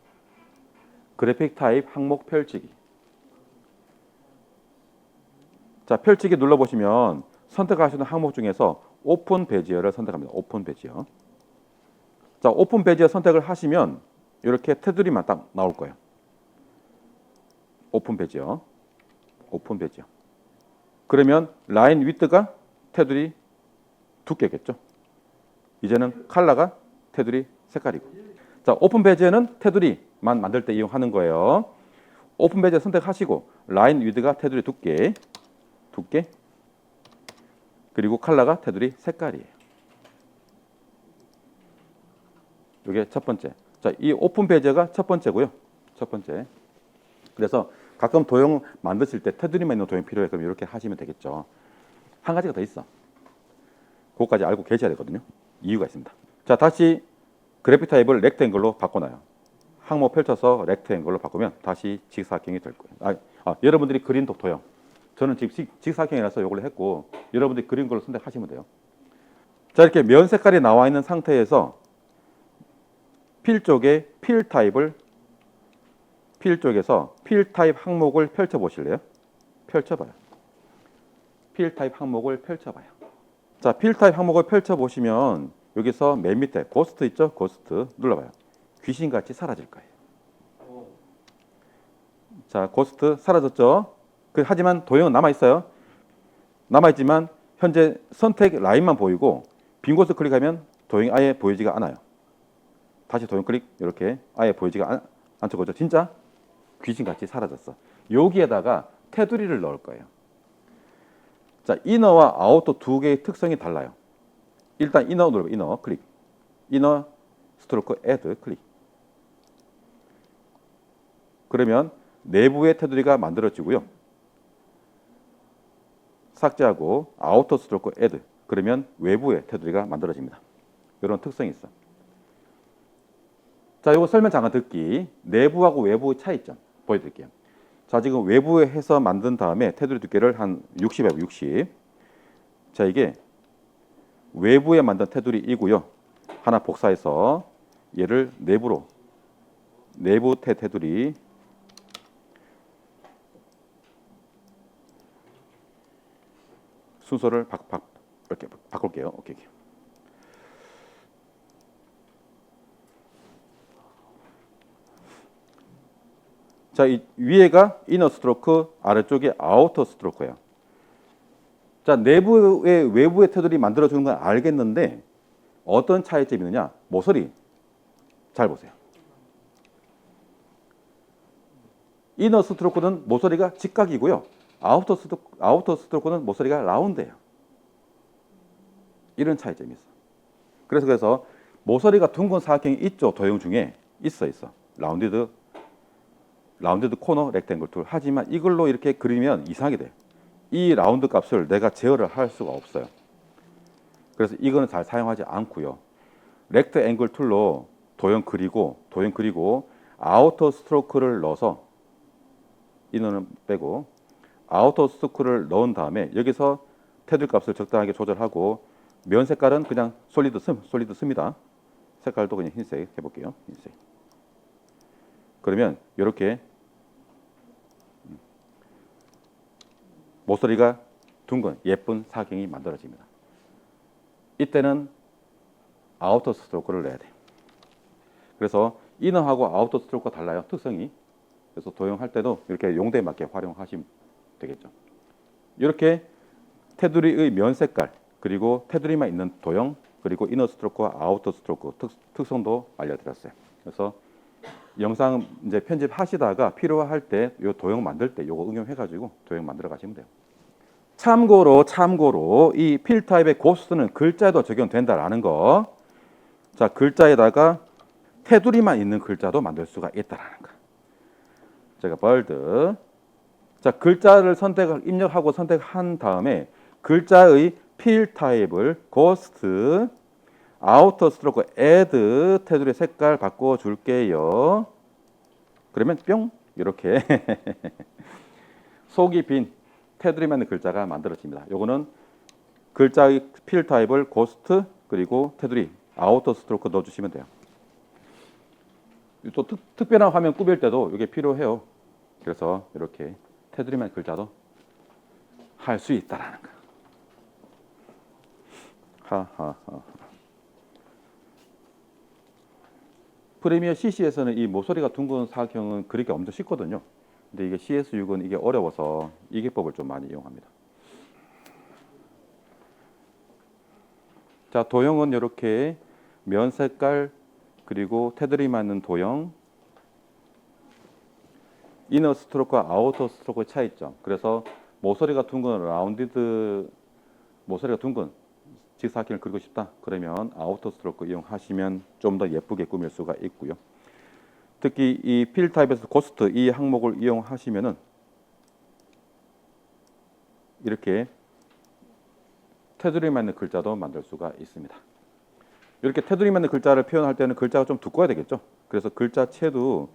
그래픽 타입 항목 펼치기. 자, 펼치기 눌러보시면 선택하시는 항목 중에서 오픈 베지어를 선택합니다. 오픈 베지어. 자, 오픈 베지어 선택을 하시면 이렇게 테두리만 딱 나올 거예요. 오픈 베지어. 그러면 라인 위드가 테두리 두께겠죠. 이제는 컬러가 테두리 색깔이고. 자, 오픈 베지어는 테두리만 만들 때 이용하는 거예요. 오픈 베지어 선택하시고 라인 위드가 테두리 두께. 그리고 컬러가 테두리 색깔이에요. 이게 첫 번째. 자, 이 오픈 베지어가 첫 번째고요. 그래서 가끔 도형 만드실 때 테두리만 있는 도형 필요해. 그럼 이렇게 하시면 되겠죠. 한 가지가 더 있어. 그것까지 알고 계셔야 되거든요. 이유가 있습니다. 자, 다시 그래픽 타입을 렉트앵글로 바꿔놔요. 항목 펼쳐서 렉트앵글로 바꾸면 다시 직사각형이 될 거예요. 여러분들이 그린 도형. 저는 지금 직사각형이라서 이걸 했고 여러분들이 그린 걸로 선택하시면 돼요. 자, 이렇게 면 색깔이 나와 있는 상태에서 필 쪽에 필 쪽에서 필 타입 항목을 펼쳐 보실래요? 펼쳐봐요. 필 타입 항목을 펼쳐봐요. 자, 필 타입 항목을 펼쳐 보시면 여기서 맨 밑에 고스트 있죠? 고스트 눌러봐요. 귀신같이 사라질 거예요. 자, 고스트 사라졌죠? 하지만 도형은 남아있어요. 남아있지만 현재 선택 라인만 보이고 빈 곳을 클릭하면 도형이 아예 보이지가 않아요. 다시 도형 클릭 이렇게 아예 보이지가 않죠. 그죠? 진짜 귀신같이 사라졌어. 여기에다가 테두리를 넣을 거예요. 자, 이너와 아우터 두 개의 특성이 달라요. 일단 이너 누르고 이너 클릭. 이너 스트로크 애드 클릭. 그러면 내부의 테두리가 만들어지고요. 삭제하고 아우터 스트로크 애드. 그러면 외부의 테두리가 만들어집니다. 이런 특성이 있어. 자, 이거 설명 잠깐 듣기. 내부하고 외부의 차이점 보여드릴게요. 자, 지금 외부에 해서 만든 다음에 테두리 두께를 한 60에 60. 자, 이게 외부에 만든 테두리이고요. 하나 복사해서 얘를 내부로 내부 테두리 순서를 이렇게 바꿀게요. 오케이. 자, 이 위에가 이너 스트로크, 아래쪽이 아우터 스트로크예요. 자, 내부의 외부의 테두리 만들어주는 건 알겠는데 어떤 차이점이 있느냐? 모서리 잘 보세요. 이너 스트로크는 모서리가 직각이고요. 아우터 스트로크는 모서리가 라운드예요. 이런 차이점이 있어. 그래서 모서리가 둥근 사각형이 있죠. 도형 중에 있어. 라운디드 코너 렉탱글 툴. 하지만 이걸로 이렇게 그리면 이상하게 돼. 이 라운드 값을 내가 제어를 할 수가 없어요. 그래서 이거는 잘 사용하지 않고요. 렉트앵글 툴로 도형 그리고 아우터 스트로크를 넣어서 이너는 빼고 아우터 스트로크를 넣은 다음에 여기서 테두리 값을 적당하게 조절하고 면 색깔은 그냥 솔리드 씁니다. 색깔도 그냥 흰색 해볼게요. 흰색. 그러면 이렇게 모서리가 둥근 예쁜 사각형이 만들어집니다. 이때는 아우터 스트로크를 내야 돼. 그래서 이너하고 아우터 스트로크가 달라요. 특성이. 그래서 도형할 때도 이렇게 용도에 맞게 활용하시면 되겠죠. 이렇게 테두리의 면 색깔 그리고 테두리만 있는 도형 그리고 이너 스트로크와 아우터 스트로크 특성도 알려드렸어요. 그래서 영상 이제 편집하시다가 필요할 때 이 도형 만들 때 이거 응용해가지고 도형 만들어 가시면 돼요. 참고로 이 필 타입의 고스트는 글자에도 적용된다라는 거. 자, 글자에다가 테두리만 있는 글자도 만들 수가 있다라는 거. 제가 벌드. 자, 글자를 입력하고 선택한 다음에 글자의 필 타입을 고스트 아우터 스트로크 애드 테두리 색깔 바꿔 줄게요. 그러면 뿅 이렇게 속이 빈 테두리만 있는 글자가 만들어집니다. 요거는 글자의 필 타입을 고스트 그리고 테두리 아우터 스트로크 넣어주시면 돼요. 또 특별한 화면 꾸밀 때도 이게 필요해요. 그래서 이렇게 테두리만 있는 글자도 할 수 있다라는 거. 하하하. 프리미어 CC에서는 이 모서리가 둥근 사각형은 그리기 엄청 쉽거든요. 근데 이게 CS6은 이게 어려워서 이 기법을 좀 많이 이용합니다. 자, 도형은 이렇게 면 색깔 그리고 테두리 맞는 도형, 이너 스트로크와 아우터 스트로크의 차이점. 그래서 모서리가 둥근 모서리가 둥근 직사각형을 그리고 싶다. 그러면 아우터 스트로크 이용하시면 좀 더 예쁘게 꾸밀 수가 있고요. 특히 이 필 타입에서 고스트 이 항목을 이용하시면은 이렇게 테두리 맞는 글자도 만들 수가 있습니다. 이렇게 테두리 맞는 글자를 표현할 때는 글자가 좀 두꺼워야 되겠죠. 그래서 글자체를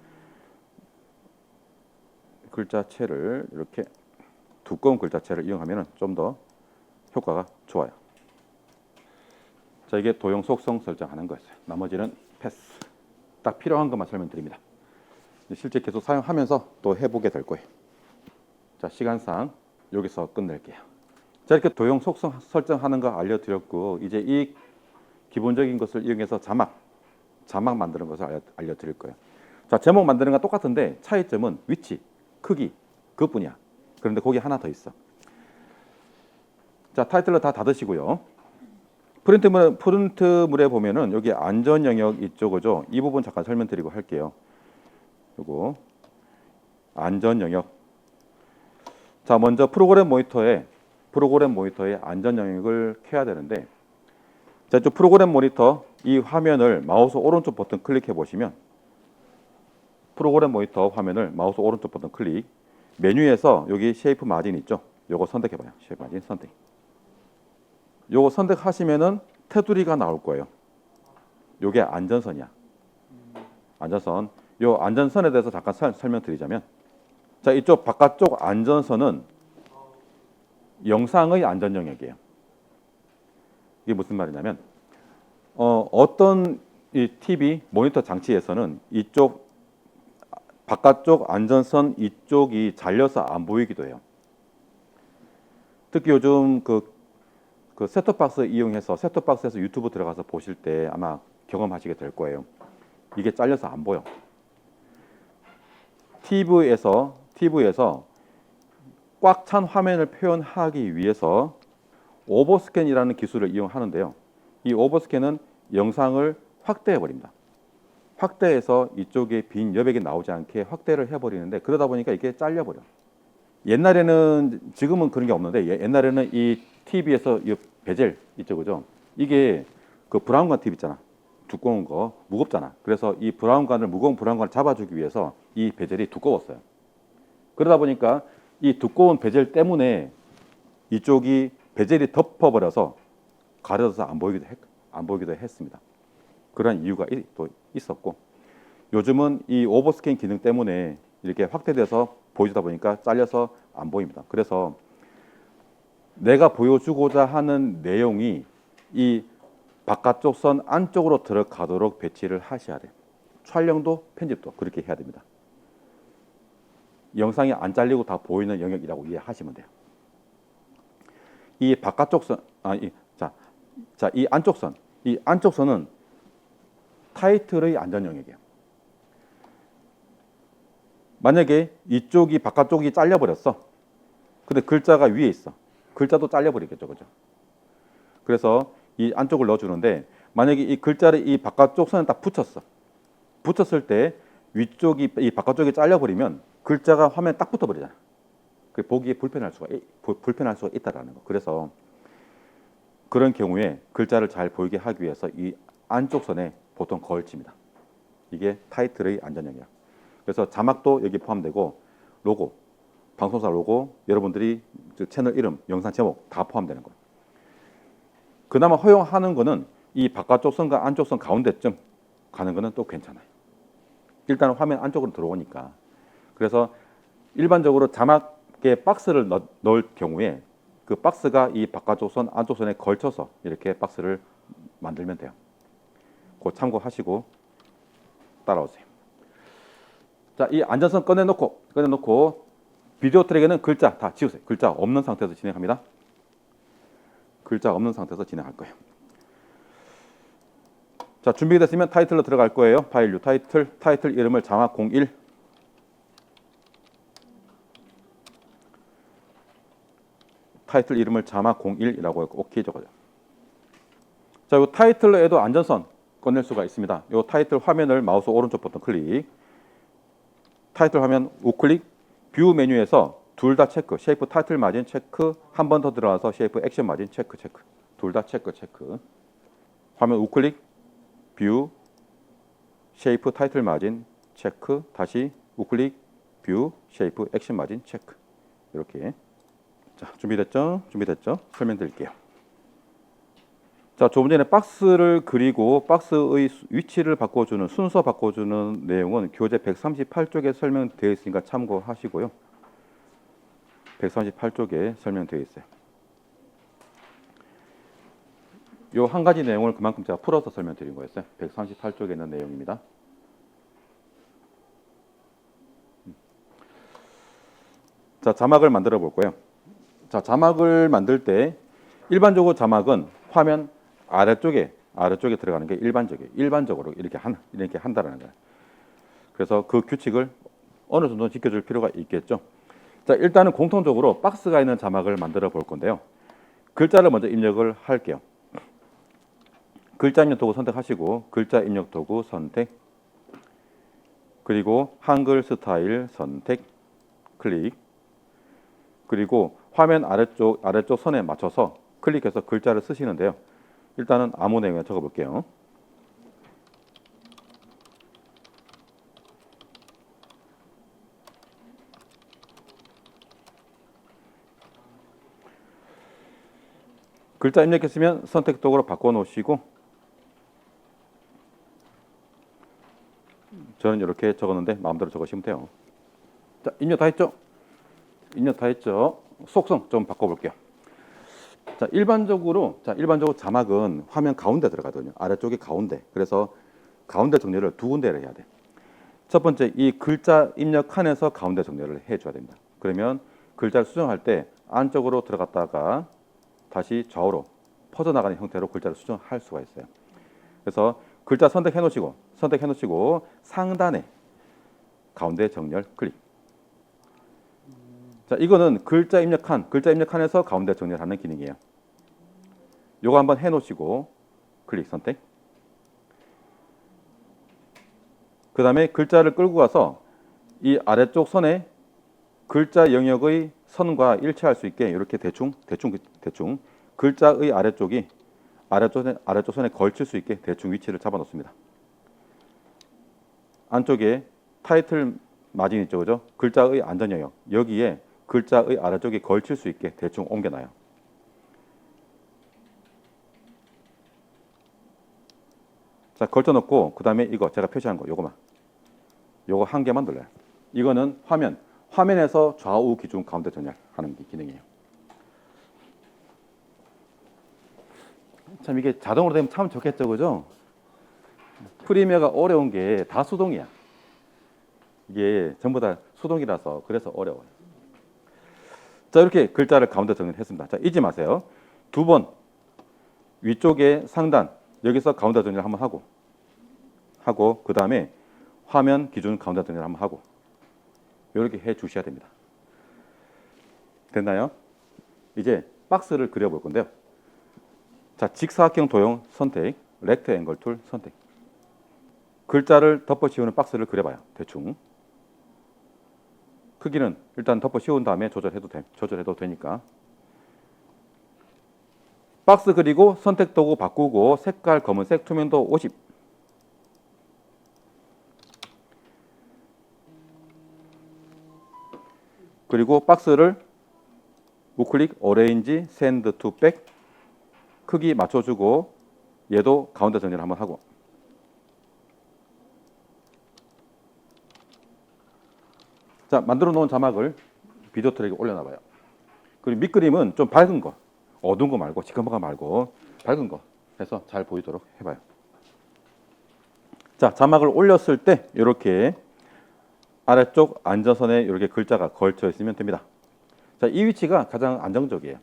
이렇게 두꺼운 글자체를 이용하면 좀 더 효과가 좋아요. 자, 이게 도형 속성 설정하는 거였어요. 나머지는 패스. 딱 필요한 것만 설명드립니다. 실제 계속 사용하면서 또 해보게 될 거예요. 자, 시간상 여기서 끝낼게요. 자, 이렇게 도형 속성 설정하는 거 알려드렸고, 이제 이 기본적인 것을 이용해서 자막 만드는 것을 알려드릴 거예요. 자, 제목 만드는 건 똑같은데 차이점은 위치, 크기 그것뿐이야. 그런데 거기 하나 더 있어. 자, 타이틀러 다 닫으시고요. 프린트물에 보면은 여기 안전 영역 이쪽이죠. 이 부분 잠깐 설명드리고 할게요. 요거 안전 영역. 자, 먼저 프로그램 모니터에 안전 영역을 켜야 되는데, 자, 이쪽 프로그램 모니터 이 화면을 마우스 오른쪽 버튼 클릭해 보시면, 프로그램 모니터 화면을 마우스 오른쪽 버튼 클릭, 메뉴에서 여기 쉐이프 마진 있죠. 요거 선택해 봐요. 쉐이프 마진 선택. 요거 선택하시면은 테두리가 나올 거예요. 요게 안전선이야. 안전선. 요 안전선에 대해서 잠깐 설명드리자면, 자, 이쪽 바깥쪽 안전선은 영상의 안전 영역이에요. 이게 무슨 말이냐면, 어떤 이 TV 모니터 장치에서는 이쪽 바깥쪽 안전선 이쪽이 잘려서 안 보이기도 해요. 특히 요즘 그 셋톱박스 이용해서 셋톱박스에서 유튜브 들어가서 보실 때 아마 경험하시게 될 거예요. 이게 잘려서 안 보여. TV에서 꽉 찬 화면을 표현하기 위해서 오버스캔이라는 기술을 이용하는데요. 이 오버스캔은 영상을 확대해 버립니다. 확대해서 이쪽에 빈 여백이 나오지 않게 확대를 해버리는데, 그러다 보니까 이게 잘려버려. 옛날에는, 지금은 그런 게 없는데, 옛날에는 이 TV에서 이 베젤 있죠, 그죠? 이게 그 브라운관 TV 있잖아. 두꺼운 거, 무겁잖아. 그래서 이 무거운 브라운관을 잡아주기 위해서 이 베젤이 두꺼웠어요. 그러다 보니까 이 두꺼운 베젤 때문에 이쪽이 베젤이 덮어버려서 가려져서 안 보이기도 했습니다. 그런 이유가 또 있었고, 요즘은 이 오버스캔 기능 때문에 이렇게 확대돼서 보여주다 보니까 잘려서 안 보입니다. 그래서 내가 보여주고자 하는 내용이 이 바깥쪽 선 안쪽으로 들어가도록 배치를 하셔야 돼요. 촬영도 편집도 그렇게 해야 됩니다. 영상이 안 잘리고 다 보이는 영역이라고 이해하시면 돼요. 이 바깥쪽 선, 이 안쪽 선은 타이틀의 안전 영역이에요. 만약에 이쪽이 바깥쪽이 잘려버렸어. 근데 글자가 위에 있어. 글자도 잘려버리겠죠, 그죠? 그래서 이 안쪽을 넣어주는데, 만약에 이 글자를 이 바깥쪽 선에 딱 붙였을 때 위쪽이 이 바깥쪽이 잘려버리면 글자가 화면에 딱 붙어버리잖아. 보기에 불편할 수가 있다라는 거. 그래서 그런 경우에 글자를 잘 보이게 하기 위해서 이 안쪽 선에 보통 걸칩니다. 이게 타이틀의 안전영역이야. 그래서 자막도 여기 포함되고, 로고, 방송사 로고, 여러분들이 채널 이름, 영상 제목 다 포함되는 거예요. 그나마 허용하는 거는 이 바깥쪽 선과 안쪽 선 가운데쯤 가는 거는 또 괜찮아요. 일단 화면 안쪽으로 들어오니까. 그래서 일반적으로 자막에 박스를 넣을 경우에 그 박스가 이 바깥쪽 선, 안쪽 선에 걸쳐서 이렇게 박스를 만들면 돼요. 그거 참고하시고 따라오세요. 자, 이 안전선 꺼내놓고 비디오 트랙에는 글자 다 지우세요. 글자 없는 상태에서 진행합니다. 글자 없는 상태에서 진행할 거예요. 자, 준비됐으면 타이틀로 들어갈 거예요. 파일 뉴 타이틀 이름을 자막 01, 타이틀 이름을 자막 01이라고 오케이 적어요. 자, 이 타이틀에도 안전선 꺼낼 수가 있습니다. 이 타이틀 화면을 마우스 오른쪽 버튼 클릭, 타이틀 화면 우클릭, 뷰 메뉴에서 둘 다 체크, 쉐이프 타이틀 마진 체크, 한 번 더 들어가서 쉐이프 액션 마진 체크, 둘 다 체크. 화면 우클릭, 뷰, 쉐이프 타이틀 마진 체크, 다시 우클릭, 뷰, 쉐이프 액션 마진 체크. 이렇게. 자, 준비됐죠? 설명드릴게요. 자, 조금 전에 박스를 그리고 박스의 위치를 바꿔주는, 순서 바꿔주는 내용은 교재 138쪽에 설명되어 있으니까 참고하시고요. 138쪽에 설명되어 있어요. 요 한 가지 내용을 그만큼 제가 풀어서 설명드린 거였어요. 138쪽에 있는 내용입니다. 자, 자막을 만들어 볼 거예요. 자, 자막을 만들 때 일반적으로 자막은 화면 아래쪽에 들어가는 게 일반적으로 이렇게 한다라는 거예요. 그래서 그 규칙을 어느 정도 지켜줄 필요가 있겠죠. 자, 일단은 공통적으로 박스가 있는 자막을 만들어 볼 건데요. 글자를 먼저 입력을 할게요. 글자 입력 도구 선택하시고 글자 입력 도구 선택, 그리고 한글 스타일 선택 클릭, 그리고 화면 아래쪽 선에 맞춰서 클릭해서 글자를 쓰시는데요. 일단은 아무 내용을 적어 볼게요. 글자 입력했으면 선택 도구로 바꿔 놓으시고, 저는 이렇게 적었는데 마음대로 적으시면 돼요. 자, 입력 다 했죠? 입력 다 했죠? 속성 좀 바꿔 볼게요. 자, 일반적으로 자막은 화면 가운데 들어가거든요. 아래쪽에 가운데. 그래서 가운데 정렬을 두 군데를 해야 돼. 첫 번째, 이 글자 입력 칸에서 가운데 정렬을 해줘야 됩니다. 그러면 글자를 수정할 때 안쪽으로 들어갔다가 다시 좌우로 퍼져나가는 형태로 글자를 수정할 수가 있어요. 그래서 글자 선택해 놓으시고 상단에 가운데 정렬 클릭. 자, 이거는 글자 입력칸에서 가운데 정렬하는 기능이에요. 요거 한번 해 놓으시고 클릭 선택. 그 다음에 글자를 끌고 가서 이 아래쪽 선에 글자 영역의 선과 일치할 수 있게 이렇게 대충 글자의 아래쪽 선에 걸칠 수 있게 대충 위치를 잡아 놓습니다. 안쪽에 타이틀 마진 있죠, 그죠? 글자의 안전 영역, 여기에 글자의 아래쪽에 걸칠 수 있게 대충 옮겨놔요. 자, 걸쳐놓고 그 다음에 이거 제가 표시한 거 요거 한 개만 눌러요. 이거는 화면에서 좌우 기준 가운데 정렬하는 기능이에요. 참 이게 자동으로 되면 참 좋겠죠, 그죠? 프리미어가 어려운 게 다 수동이야. 이게 전부 다 수동이라서 그래서 어려워요. 자, 이렇게 글자를 가운데 정렬했습니다. 자, 잊지 마세요. 두 번 위쪽에 상단 여기서 가운데 정렬 한번 하고 그 다음에 화면 기준 가운데 정렬 한번 하고 이렇게 해 주셔야 됩니다. 됐나요? 이제 박스를 그려 볼 건데요. 자, 직사각형 도형 선택, 렉트앵글 툴 선택. 글자를 덮어 씌우는 박스를 그려봐요. 대충. 크기는 일단 덮어 씌운 다음에 조절해도 되니까. 박스 그리고 선택 도구 바꾸고 색깔 검은색, 투명도 50. 그리고 박스를 우클릭 오렌지 샌드 투 백 크기 맞춰주고 얘도 가운데 정렬 한번 하고. 자, 만들어 놓은 자막을 비디오 트랙에 올려놔봐요. 그리고 밑그림은 좀 밝은 거, 어두운 거 말고 시커먼 거 말고 밝은 거 해서 잘 보이도록 해봐요. 자, 자막을 올렸을 때 이렇게 아래쪽 안전선에 이렇게 글자가 걸쳐 있으면 됩니다. 자, 이 위치가 가장 안정적이에요.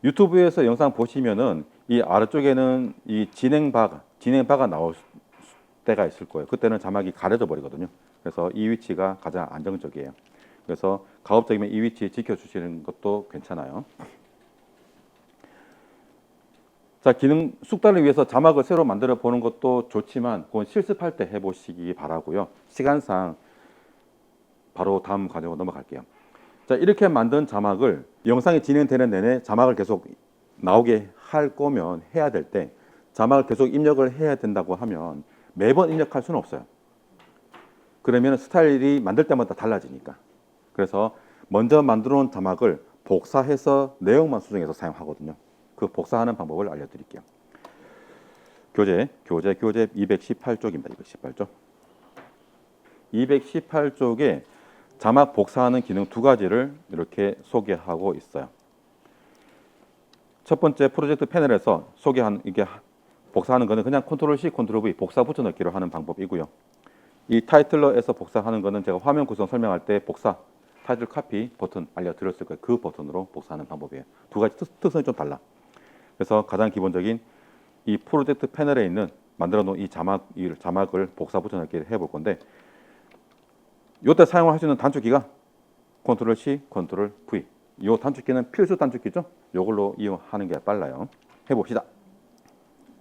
유튜브에서 영상 보시면은 이 아래쪽에는 이 진행바가 나올 때가 있을 거예요. 그때는 자막이 가려져 버리거든요. 그래서 이 위치가 가장 안정적이에요. 그래서 가급적이면 이 위치 지켜주시는 것도 괜찮아요. 자, 기능 숙달을 위해서 자막을 새로 만들어 보는 것도 좋지만 그건 실습할 때 해보시기 바라고요. 시간상 바로 다음 과정으로 넘어갈게요. 자, 이렇게 만든 자막을 영상이 진행되는 내내 자막을 계속 나오게 할 거면 해야 될 때 자막을 계속 입력을 해야 된다고 하면 매번 입력할 수는 없어요. 그러면 스타일이 만들 때마다 달라지니까. 그래서 먼저 만들어 놓은 자막을 복사해서 내용만 수정해서 사용하거든요. 그 복사하는 방법을 알려드릴게요. 교재 218쪽입니다. 218쪽. 218쪽에 자막 복사하는 기능 두 가지를 이렇게 소개하고 있어요. 첫 번째 프로젝트 패널에서 소개한 이게 복사하는 거는 그냥 컨트롤 C, 컨트롤 V 복사 붙여넣기로 하는 방법이고요. 이 타이틀러에서 복사하는 거는 제가 화면 구성 설명할 때 복사 타이틀 카피 버튼 알려드렸을 거예요. 그 버튼으로 복사하는 방법이에요. 두 가지 특성이 좀 달라. 그래서 가장 기본적인 이 프로젝트 패널에 있는 만들어 놓은 이 자막을 복사 붙여넣기 해볼 건데 요때 사용할 수 있는 단축키가 컨트롤 C, 컨트롤 V. 요 단축키는 필수 단축키죠. 요걸로 이용하는 게 빨라요. 해봅시다.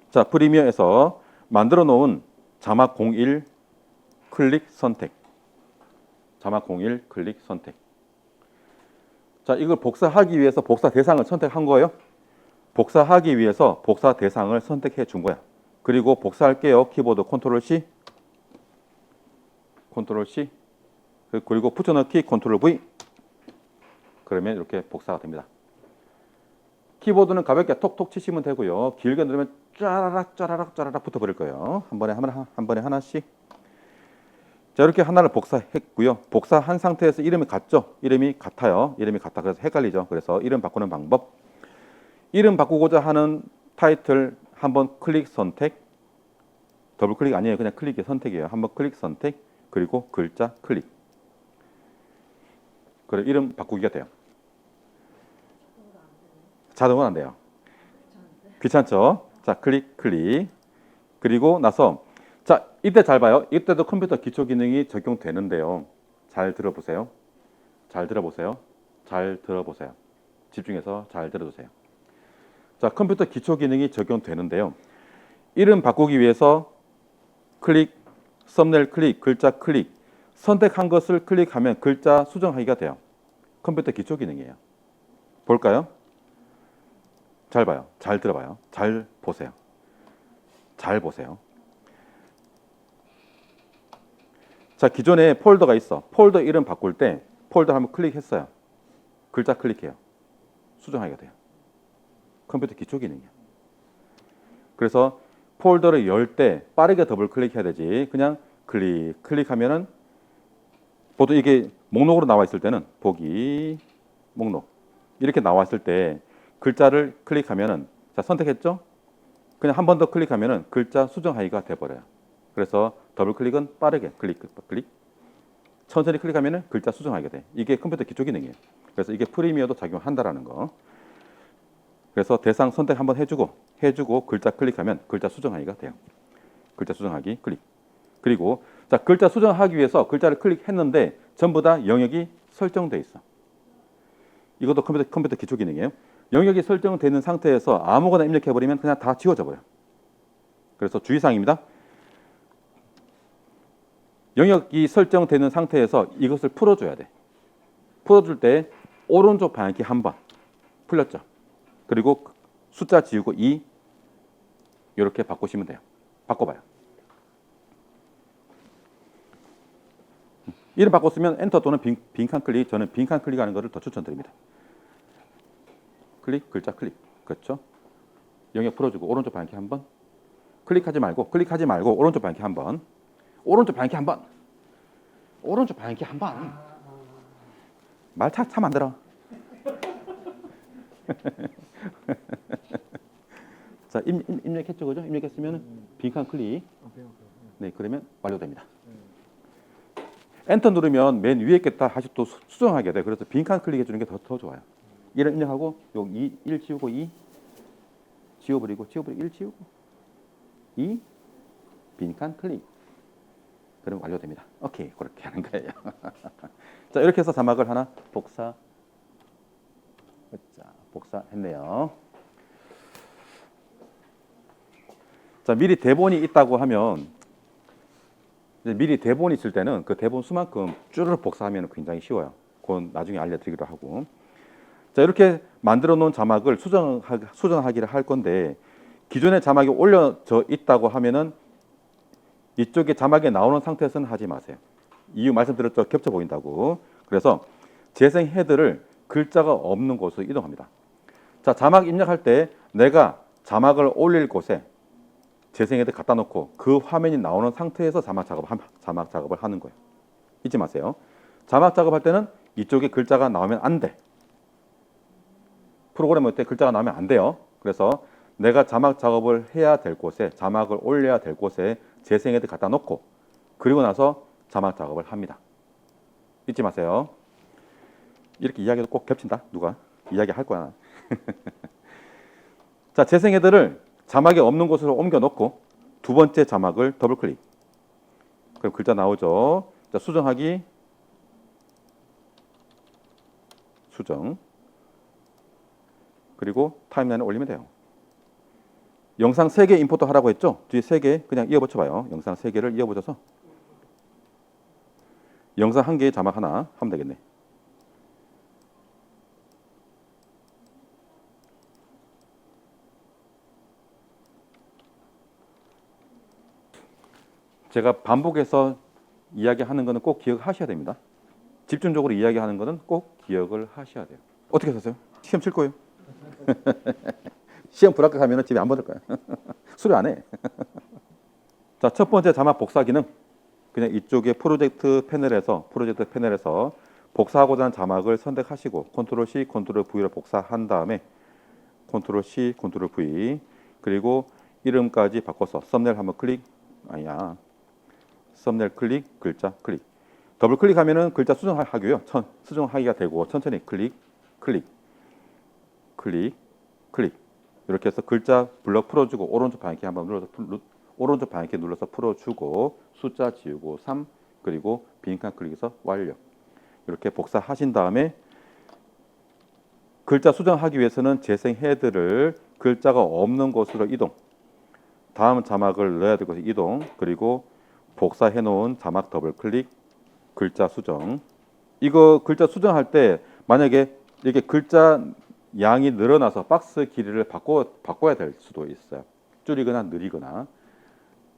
자, 프리미어에서 만들어 놓은 자막 01 클릭 선택. 자막 01 클릭 선택. 자, 이걸 복사하기 위해서 복사 대상을 선택한 거예요. 복사하기 위해서 복사 대상을 선택해 준 거야. 그리고 복사할게요. 키보드 컨트롤 C, 컨트롤 C, 그리고 붙여넣기 컨트롤 V. 그러면 이렇게 복사가 됩니다. 키보드는 가볍게 톡톡 치시면 되고요. 길게 누르면 짜라락 짜라락 짜라락 붙어버릴 거예요. 한 번에 하나씩. 자, 이렇게 하나를 복사했고요. 복사한 상태에서 이름이 같죠? 이름이 같아요. 이름이 같아. 그래서 헷갈리죠. 그래서 이름 바꾸는 방법. 이름 바꾸고자 하는 타이틀 한번 클릭 선택. 더블 클릭 아니에요. 그냥 클릭의 선택이에요. 한번 클릭 선택. 그리고 글자 클릭. 그래, 이름 바꾸기가 돼요. 자동은 안 돼요. 귀찮죠? 자, 클릭. 그리고 나서 자, 이때 잘 봐요. 이때도 컴퓨터 기초 기능이 적용되는데요. 잘 들어보세요. 집중해서 잘 들어주세요. 자, 컴퓨터 기초 기능이 적용되는데요. 이름 바꾸기 위해서 클릭, 썸네일 클릭, 글자 클릭, 선택한 것을 클릭하면 글자 수정하기가 돼요. 컴퓨터 기초 기능이에요. 볼까요? 잘 봐요. 잘 들어봐요. 잘 보세요. 자, 기존에 폴더가 있어. 폴더 이름 바꿀 때 폴더 한번 클릭했어요. 글자 클릭해요. 수정하기가 돼요. 컴퓨터 기초 기능이야. 그래서 폴더를 열 때 빠르게 더블 클릭해야 되지. 그냥 클릭하면은 보통 이게 목록으로 나와 있을 때는 보기 목록 이렇게 나왔을 때 글자를 클릭하면은 자, 선택했죠? 그냥 한 번 더 클릭하면은 글자 수정하기가 돼 버려요. 그래서 더블 클릭은 빠르게 클릭. 천천히 클릭하면은 글자 수정하게 돼. 이게 컴퓨터 기초 기능이에요. 그래서 이게 프리미어도 작용한다라는 거. 그래서 대상 선택 한번 해주고 글자 클릭하면 글자 수정하기가 돼요. 글자 수정하기 클릭. 그리고 자, 글자 수정하기 위해서 글자를 클릭했는데 전부 다 영역이 설정돼 있어. 이것도 컴퓨터 기초 기능이에요. 영역이 설정되어 있는 상태에서 아무거나 입력해버리면 그냥 다 지워져 버려요. 그래서 주의사항입니다. 영역이 설정되는 상태에서 이것을 풀어줘야 돼. 풀어줄 때 오른쪽 방향키 한 번 풀렸죠. 그리고 숫자 지우고 2 이렇게 바꾸시면 돼요. 바꿔봐요. 이름 바꿨으면 엔터 또는 빈칸 클릭. 저는 빈칸 클릭하는 것을 더 추천드립니다. 클릭, 글자 클릭. 그렇죠? 영역 풀어주고 오른쪽 방향키 한 번. 클릭하지 말고 오른쪽 방향키 한 번. 오른쪽 방향키 한 번. 말 참 안 들어. 자, 입력했죠, 그죠? 입력했으면 빈칸 클릭. 네, 그러면 완료됩니다. 엔터 누르면 맨 위에 게 다 다시 또 수정하게 돼. 그래서 빈칸 클릭해 주는 게 더 좋아요. 1을 입력하고 요 1 지우고 2 지워버리고 1 지우고 2 빈칸 클릭. 그럼 완료됩니다. 오케이, 그렇게 하는 거예요. 자, 이렇게 해서 자막을 하나 복사했네요. 자, 미리 대본이 있다고 하면 미리 대본이 있을 때는 그 대본 수만큼 쭈르륵 복사하면 굉장히 쉬워요. 그건 나중에 알려드리기로 하고. 자, 이렇게 만들어 놓은 자막을 수정하기를 할 건데 기존의 자막이 올려져 있다고 하면은 이쪽에 자막이 나오는 상태에서는 하지 마세요. 이유 말씀드렸죠. 겹쳐 보인다고. 그래서 재생 헤드를 글자가 없는 곳으로 이동합니다. 자, 자막 입력할 때 내가 자막을 올릴 곳에 재생 헤드 갖다 놓고 그 화면이 나오는 상태에서 자막 작업을 하는 거예요. 잊지 마세요. 자막 작업할 때는 이쪽에 글자가 나오면 안 돼. 프로그램 할 때 글자가 나오면 안 돼요. 그래서 내가 자막 작업을 해야 될 곳에 자막을 올려야 될 곳에 재생 헤드 갖다 놓고 그리고 나서 자막 작업을 합니다. 잊지 마세요. 이렇게 이야기도 꼭 겹친다. 누가 이야기할 거야. 자, 재생 헤드를 자막이 없는 곳으로 옮겨 놓고 두 번째 자막을 더블 클릭. 그럼 글자 나오죠. 자, 수정하기 수정. 그리고 타임라인을 올리면 돼요. 영상 3개 임포트 하라고 했죠? 뒤에 3개 그냥 이어붙여 봐요. 영상 3개를 이어붙여서 영상 1개에 자막 하나 하면 되겠네. 제가 반복해서 이야기하는 거는 꼭 기억하셔야 됩니다. 집중적으로 이야기하는 거는 꼭 기억을 하셔야 돼요. 어떻게 썼어요? 시험 칠 거예요? 시험 불합격하면 집에 안 받을 거야. 수료 안 해. 자, 첫 번째 자막 복사 기능. 그냥 이쪽에 프로젝트 패널에서 복사하고자 하는 자막을 선택하시고 컨트롤 C, 컨트롤 V로 복사한 다음에 컨트롤 C, 컨트롤 V 그리고 이름까지 바꿔서 썸네일 한번 클릭 썸네일 클릭, 글자 클릭. 더블 클릭하면은 글자 수정하기요. 수정하기가 되고 천천히 클릭, 클릭, 클릭, 클릭. 이렇게 해서 글자 블럭 풀어주고 오른쪽 방향키 한번 눌러서 풀어주고 숫자 지우고 3 그리고 빈칸 클릭해서 완료. 이렇게 복사하신 다음에 글자 수정하기 위해서는 재생 헤드를 글자가 없는 곳으로 이동. 다음 자막을 넣어야 될 곳에 이동. 그리고 복사해 놓은 자막 더블 클릭. 글자 수정. 이거 글자 수정할 때 만약에 이렇게 글자 양이 늘어나서 박스 길이를 바꿔야 될 수도 있어요. 줄이거나 느리거나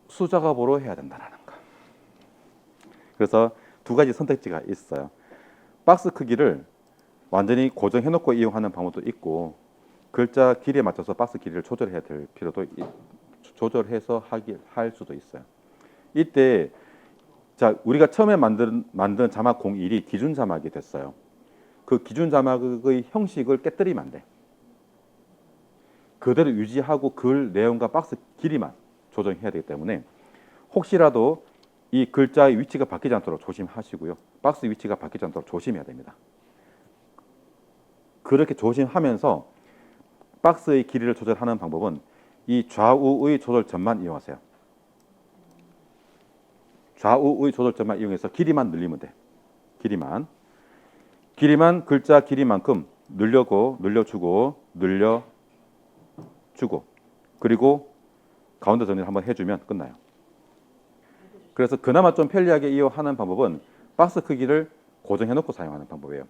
수작업으로 해야 된다는 거. 그래서 두 가지 선택지가 있어요. 박스 크기를 완전히 고정해 놓고 이용하는 방법도 있고 글자 길이에 맞춰서 박스 길이를 조절해야 될 필요도 조절해서 할 수도 있어요. 이때 자 우리가 처음에 만든 자막 01이 기준 자막이 됐어요. 그 기준 자막의 형식을 깨뜨리면 안 돼. 그대로 유지하고 글 내용과 박스 길이만 조정해야 되기 때문에 혹시라도 이 글자의 위치가 바뀌지 않도록 조심하시고요. 박스 위치가 바뀌지 않도록 조심해야 됩니다. 그렇게 조심하면서 박스의 길이를 조절하는 방법은 이 좌우의 조절점만 이용하세요. 좌우의 조절점만 이용해서 길이만 늘리면 돼. 길이만 글자 길이만큼 늘려주고 그리고 가운데 정리를 한번 해주면 끝나요. 그래서 그나마 좀 편리하게 이용하는 방법은 박스 크기를 고정해 놓고 사용하는 방법이에요.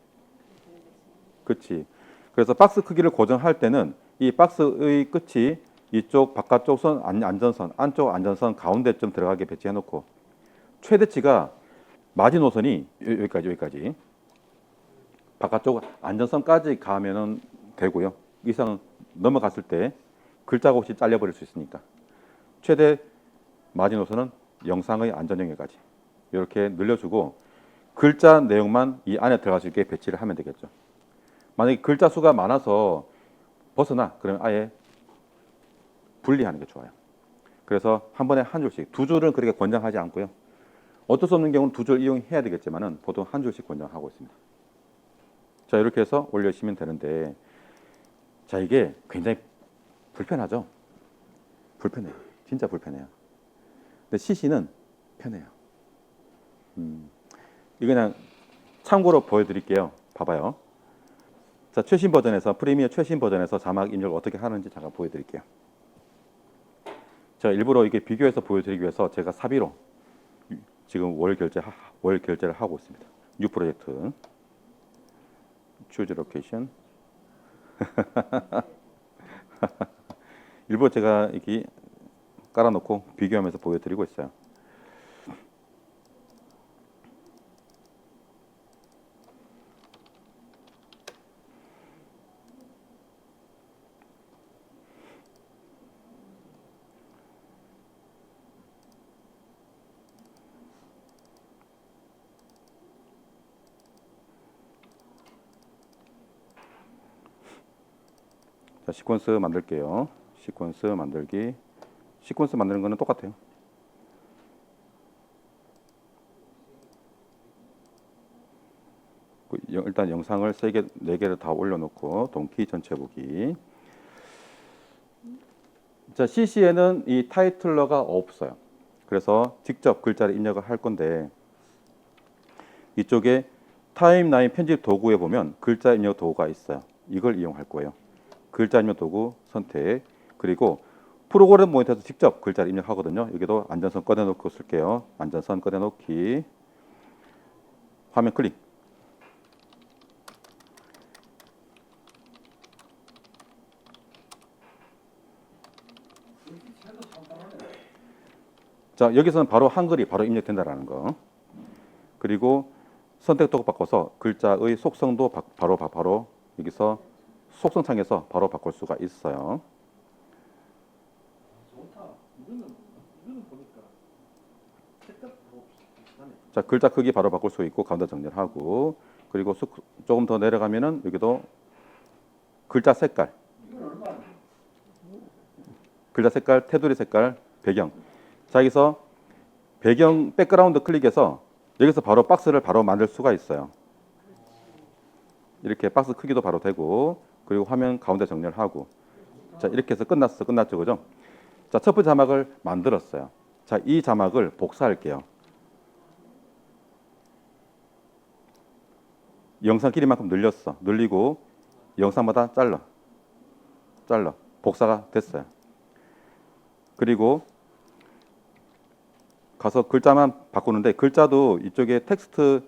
그렇지. 그래서 박스 크기를 고정할 때는 이 박스의 끝이 이쪽 바깥쪽 선 안전선, 안쪽 안전선 가운데쯤 들어가게 배치해 놓고 최대치가 마지노선이 여기까지 바깥쪽 안전선까지 가면은 되고요. 이상 넘어갔을 때 글자가 혹시 잘려버릴 수 있으니까 최대 마지노선은 영상의 안전 영역까지 이렇게 늘려주고 글자 내용만 이 안에 들어갈 수 있게 배치를 하면 되겠죠. 만약에 글자 수가 많아서 벗어나 그러면 아예 분리하는 게 좋아요. 그래서 한 번에 한 줄씩, 두 줄은 그렇게 권장하지 않고요. 어쩔 수 없는 경우는 두 줄 이용해야 되겠지만은 보통 한 줄씩 권장하고 있습니다. 자 이렇게 해서 올려주시면 되는데 자 이게 굉장히 불편하죠. 불편해요. 진짜 불편해요. 근데 CC는 편해요. 이거 그냥 참고로 보여드릴게요. 봐봐요. 자 최신 버전에서 프리미어 최신 버전에서 자막 입력을 어떻게 하는지 잠깐 보여드릴게요. 제가 일부러 이게 비교해서 보여드리기 위해서 제가 사비로 지금 월 결제를 하고 있습니다. 뉴 프로젝트 choose location 일부러 제가 이렇게 깔아놓고 비교하면서 보여드리고 있어요. 자, 시퀀스 만들게요. 시퀀스 만들기. 시퀀스 만드는 거는 똑같아요. 일단 영상을 3개, 4개를 다 올려놓고 동키 전체 보기. 자, CC에는 이 타이틀러가 없어요. 그래서 직접 글자를 입력을 할 건데 이쪽에 타임라인 편집 도구에 보면 글자 입력 도구가 있어요. 이걸 이용할 거예요. 글자 입력 도구 선택. 그리고 프로그램 모니터에서 직접 글자를 입력하거든요. 여기도 안전선 꺼내놓고 쓸게요. 안전선 꺼내놓기. 화면 클릭. 자, 여기서는 바로 한글이 바로 입력된다라는 거. 그리고 선택 도구 바꿔서 글자의 속성도 바로 여기서 속성 창에서 바로 바꿀 수가 있어요. 자, 글자 크기 바로 바꿀 수 있고 가운데 정렬하고 그리고 조금 더 내려가면은 여기도 글자 색깔, 테두리 색깔, 배경. 자, 여기서 배경 백그라운드 클릭해서 여기서 바로 박스를 바로 만들 수가 있어요. 이렇게 박스 크기도 바로 되고 그리고 화면 가운데 정렬하고 자, 이렇게 해서 끝났죠, 그죠? 자, 첫 번째 자막을 만들었어요. 자, 이 자막을 복사할게요. 영상 길이만큼 늘리고 영상마다 잘라 복사가 됐어요. 그리고 가서 글자만 바꾸는데 글자도 이쪽에 텍스트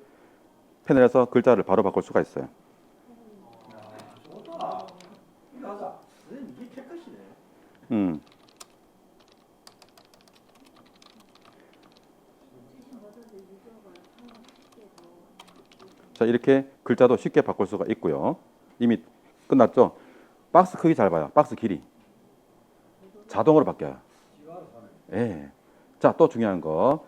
패널에서 글자를 바로 바꿀 수가 있어요. 자, 이렇게 글자도 쉽게 바꿀 수가 있고요. 이미 끝났죠? 박스 크기 잘 봐요. 박스 길이 자동으로 바뀌어요. 예. 자, 또 중요한 거.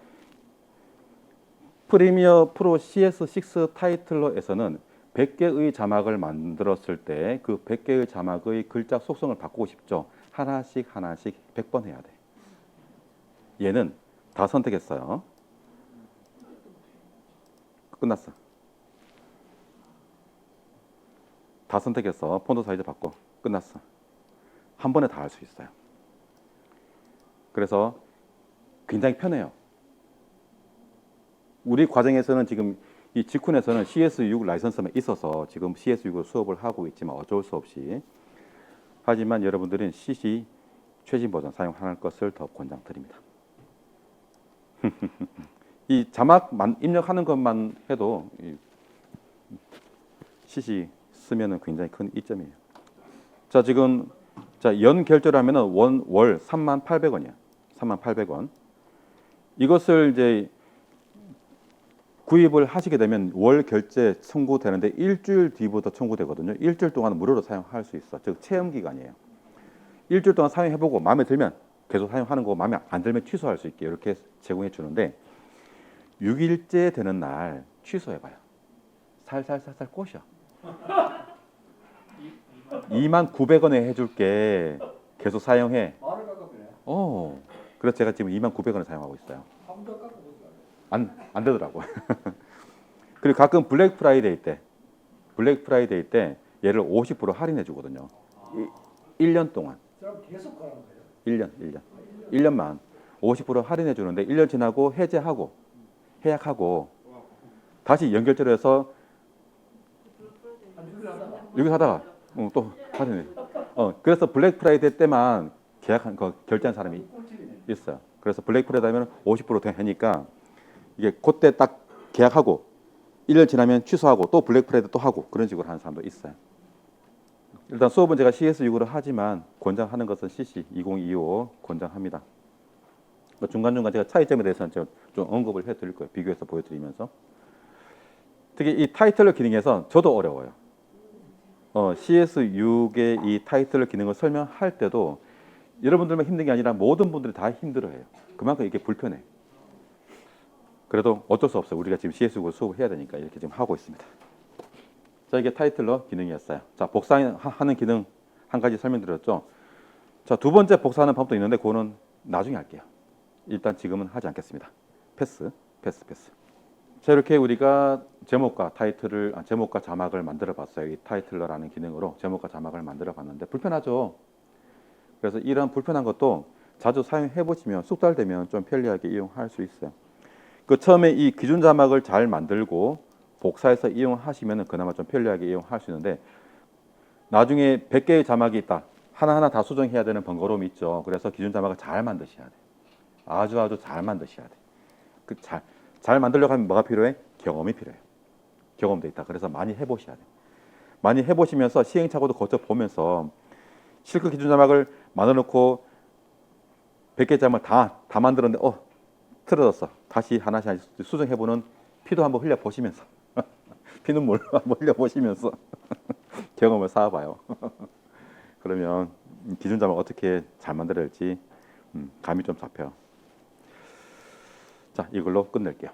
프리미어 프로 CS6 타이틀러에서는 100개의 자막을 만들었을 때 그 100개의 자막의 글자 속성을 바꾸고 싶죠. 하나씩 100번 해야 돼. 얘는 다 선택했어요. 끝났어. 다 선택해서 폰트 사이즈 바꿔. 끝났어. 한 번에 다 할 수 있어요. 그래서 굉장히 편해요. 우리 과정에서는 지금 이 직훈에서는 CS6 라이선스만 있어서 지금 CS6 수업을 하고 있지만 어쩔 수 없이 하지만 여러분들은 CC 최신 버전 사용할 것을 더 권장드립니다. 이 자막 입력하는 것만 해도 CC 쓰면은 굉장히 큰 이점이에요. 자, 지금 연 결제를 하면은 월 38,000원이야. 38,000원. 이것을 이제 구입을 하시게 되면 월 결제 청구되는데 일주일 뒤부터 청구되거든요. 일주일 동안 무료로 사용할 수 있어. 즉 체험 기간이에요. 일주일 동안 사용해보고 마음에 들면 계속 사용하는 거고 마음에 안 들면 취소할 수 있게 이렇게 제공해 주는데 6일째 되는 날 취소해봐요. 살살살살 꼬셔. 29,000원에 해줄게. 계속 사용해. 그래서 제가 지금 29,000원에 사용하고 있어요. 안 되더라고. 그리고 가끔 블랙 프라이데이 때 얘를 50% 할인해 주거든요. 1년 동안. 그럼 계속 가는 거예요? 1년만 50% 할인해 주는데 1년 지나고 해제하고 해약하고 다시 연결제로 해서 여기 하다가 또 할인해. 그래서 블랙 프라이데이 때만 계약한 거 결제한 사람이 있어요. 그래서 블랙 프라이데이 하면 50% 되니까 이게 그때 딱 계약하고 1년 지나면 취소하고 또 블랙 프라이데이 또 하고 그런 식으로 하는 사람도 있어요. 일단 수업은 제가 CS6으로 하지만 권장하는 것은 CC 2025 권장합니다. 중간중간 제가 차이점에 대해서는 좀 언급을 해드릴 거예요. 비교해서 보여드리면서. 특히 이 타이틀러 기능에서 저도 어려워요. CS6의 이 타이틀러 기능을 설명할 때도 여러분들만 힘든 게 아니라 모든 분들이 다 힘들어해요. 그만큼 이게 불편해. 그래도 어쩔 수 없어요. 우리가 지금 CS6 수업을 해야 되니까 이렇게 지금 하고 있습니다. 자, 이게 타이틀러 기능이었어요. 자, 복사하는 기능 한 가지 설명드렸죠. 자, 두 번째 복사하는 방법도 있는데 그거는 나중에 할게요. 일단 지금은 하지 않겠습니다. 패스. 자, 이렇게 우리가 제목과 자막을 만들어 봤어요. 이 타이틀러라는 기능으로 제목과 자막을 만들어 봤는데 불편하죠. 그래서 이런 불편한 것도 자주 사용해 보시면 숙달되면 좀 편리하게 이용할 수 있어요. 그 처음에 이 기준 자막을 잘 만들고 복사해서 이용하시면 그나마 좀 편리하게 이용할 수 있는데 나중에 100개의 자막이 있다. 하나하나 다 수정해야 되는 번거로움이 있죠. 그래서 기준 자막을 잘 만드셔야 돼. 아주 잘 만드셔야 돼. 잘 만들려고 하면 뭐가 필요해? 경험이 필요해요. 경험도 있다. 그래서 많이 해보셔야 돼. 많이 해보시면서 시행착오도 거쳐보면서 실크 기준 자막을 만들어놓고 100개 자막을 다 만들었는데 틀어졌어. 다시 하나씩 수정해보는 피도 한번 흘려보시면서 피눈물 한번 흘려보시면서 경험을 쌓아봐요. 그러면 기준 자막 어떻게 잘 만들어야 할지 감이 좀 잡혀요. 자, 이걸로 끝낼게요.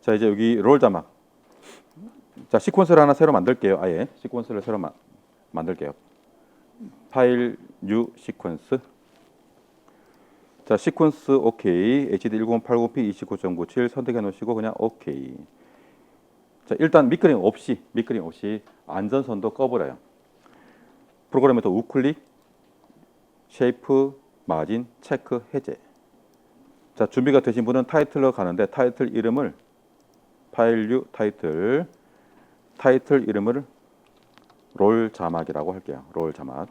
자, 이제 여기 롤 자막. 자, 시퀀스를 하나 새로 만들게요. 아예 시퀀스를 새로 만들게요. 파일 뉴 시퀀스. 자, 시퀀스 오케이. HD 1080p 29.97 선택해 놓으시고 그냥 오케이. 자, 일단 밑그림 없이 안전선도 꺼버려요. 프로그램에서 우클릭, 쉐이프, 마진, 체크, 해제. 자, 준비가 되신 분은 타이틀로 가는데 타이틀 이름을 파일 뉴 타이틀 이름을 롤 자막이라고 할게요. 롤 자막.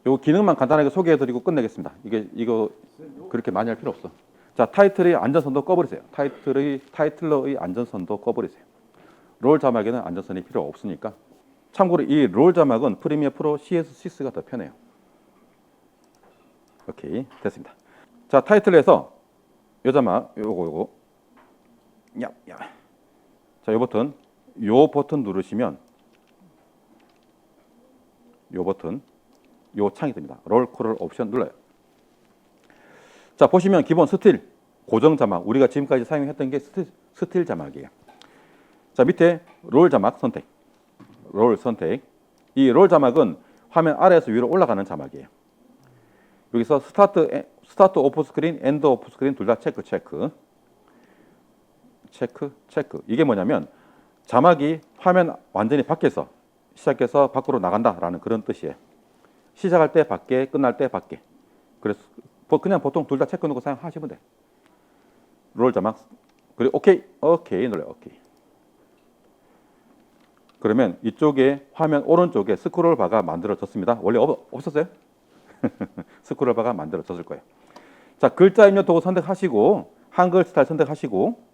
요 기능만 간단하게 소개해드리고 끝내겠습니다. 이거 그렇게 많이 할 필요 없어. 자, 타이틀의 안전선도 꺼버리세요. 타이틀러의 안전선도 꺼버리세요. 롤 자막에는 안전선이 필요 없으니까. 참고로 이 롤 자막은 프리미어 프로 CS6가 더 편해요. 오케이, 됐습니다. 자, 타이틀에서 요 자막 요거 자, 요 버튼 누르시면 요 창이 됩니다. 롤 콜을 옵션 눌러요. 자, 보시면 기본 스틸 고정 자막, 우리가 지금까지 사용했던 게 스틸 자막이에요. 자, 밑에 롤 자막 선택. 이 롤 자막은 화면 아래에서 위로 올라가는 자막이에요. 여기서 스타트 오프 스크린, 엔드 오프 스크린 둘 다 체크. 이게 뭐냐면 자막이 화면 완전히 밖에서 시작해서 밖으로 나간다라는 그런 뜻이에요. 시작할 때 밖에, 끝날 때 밖에. 그래서 그냥 보통 둘 다 체크 놓고 사용하시면 돼. 롤 자막. 그리고 오케이 눌러요. 오케이. 그러면 이쪽에 화면 오른쪽에 스크롤 바가 만들어졌습니다. 원래 없었어요? 스크롤 바가 만들어졌을 거예요. 자, 글자 입력 도구 선택하시고 한글 스타일 선택하시고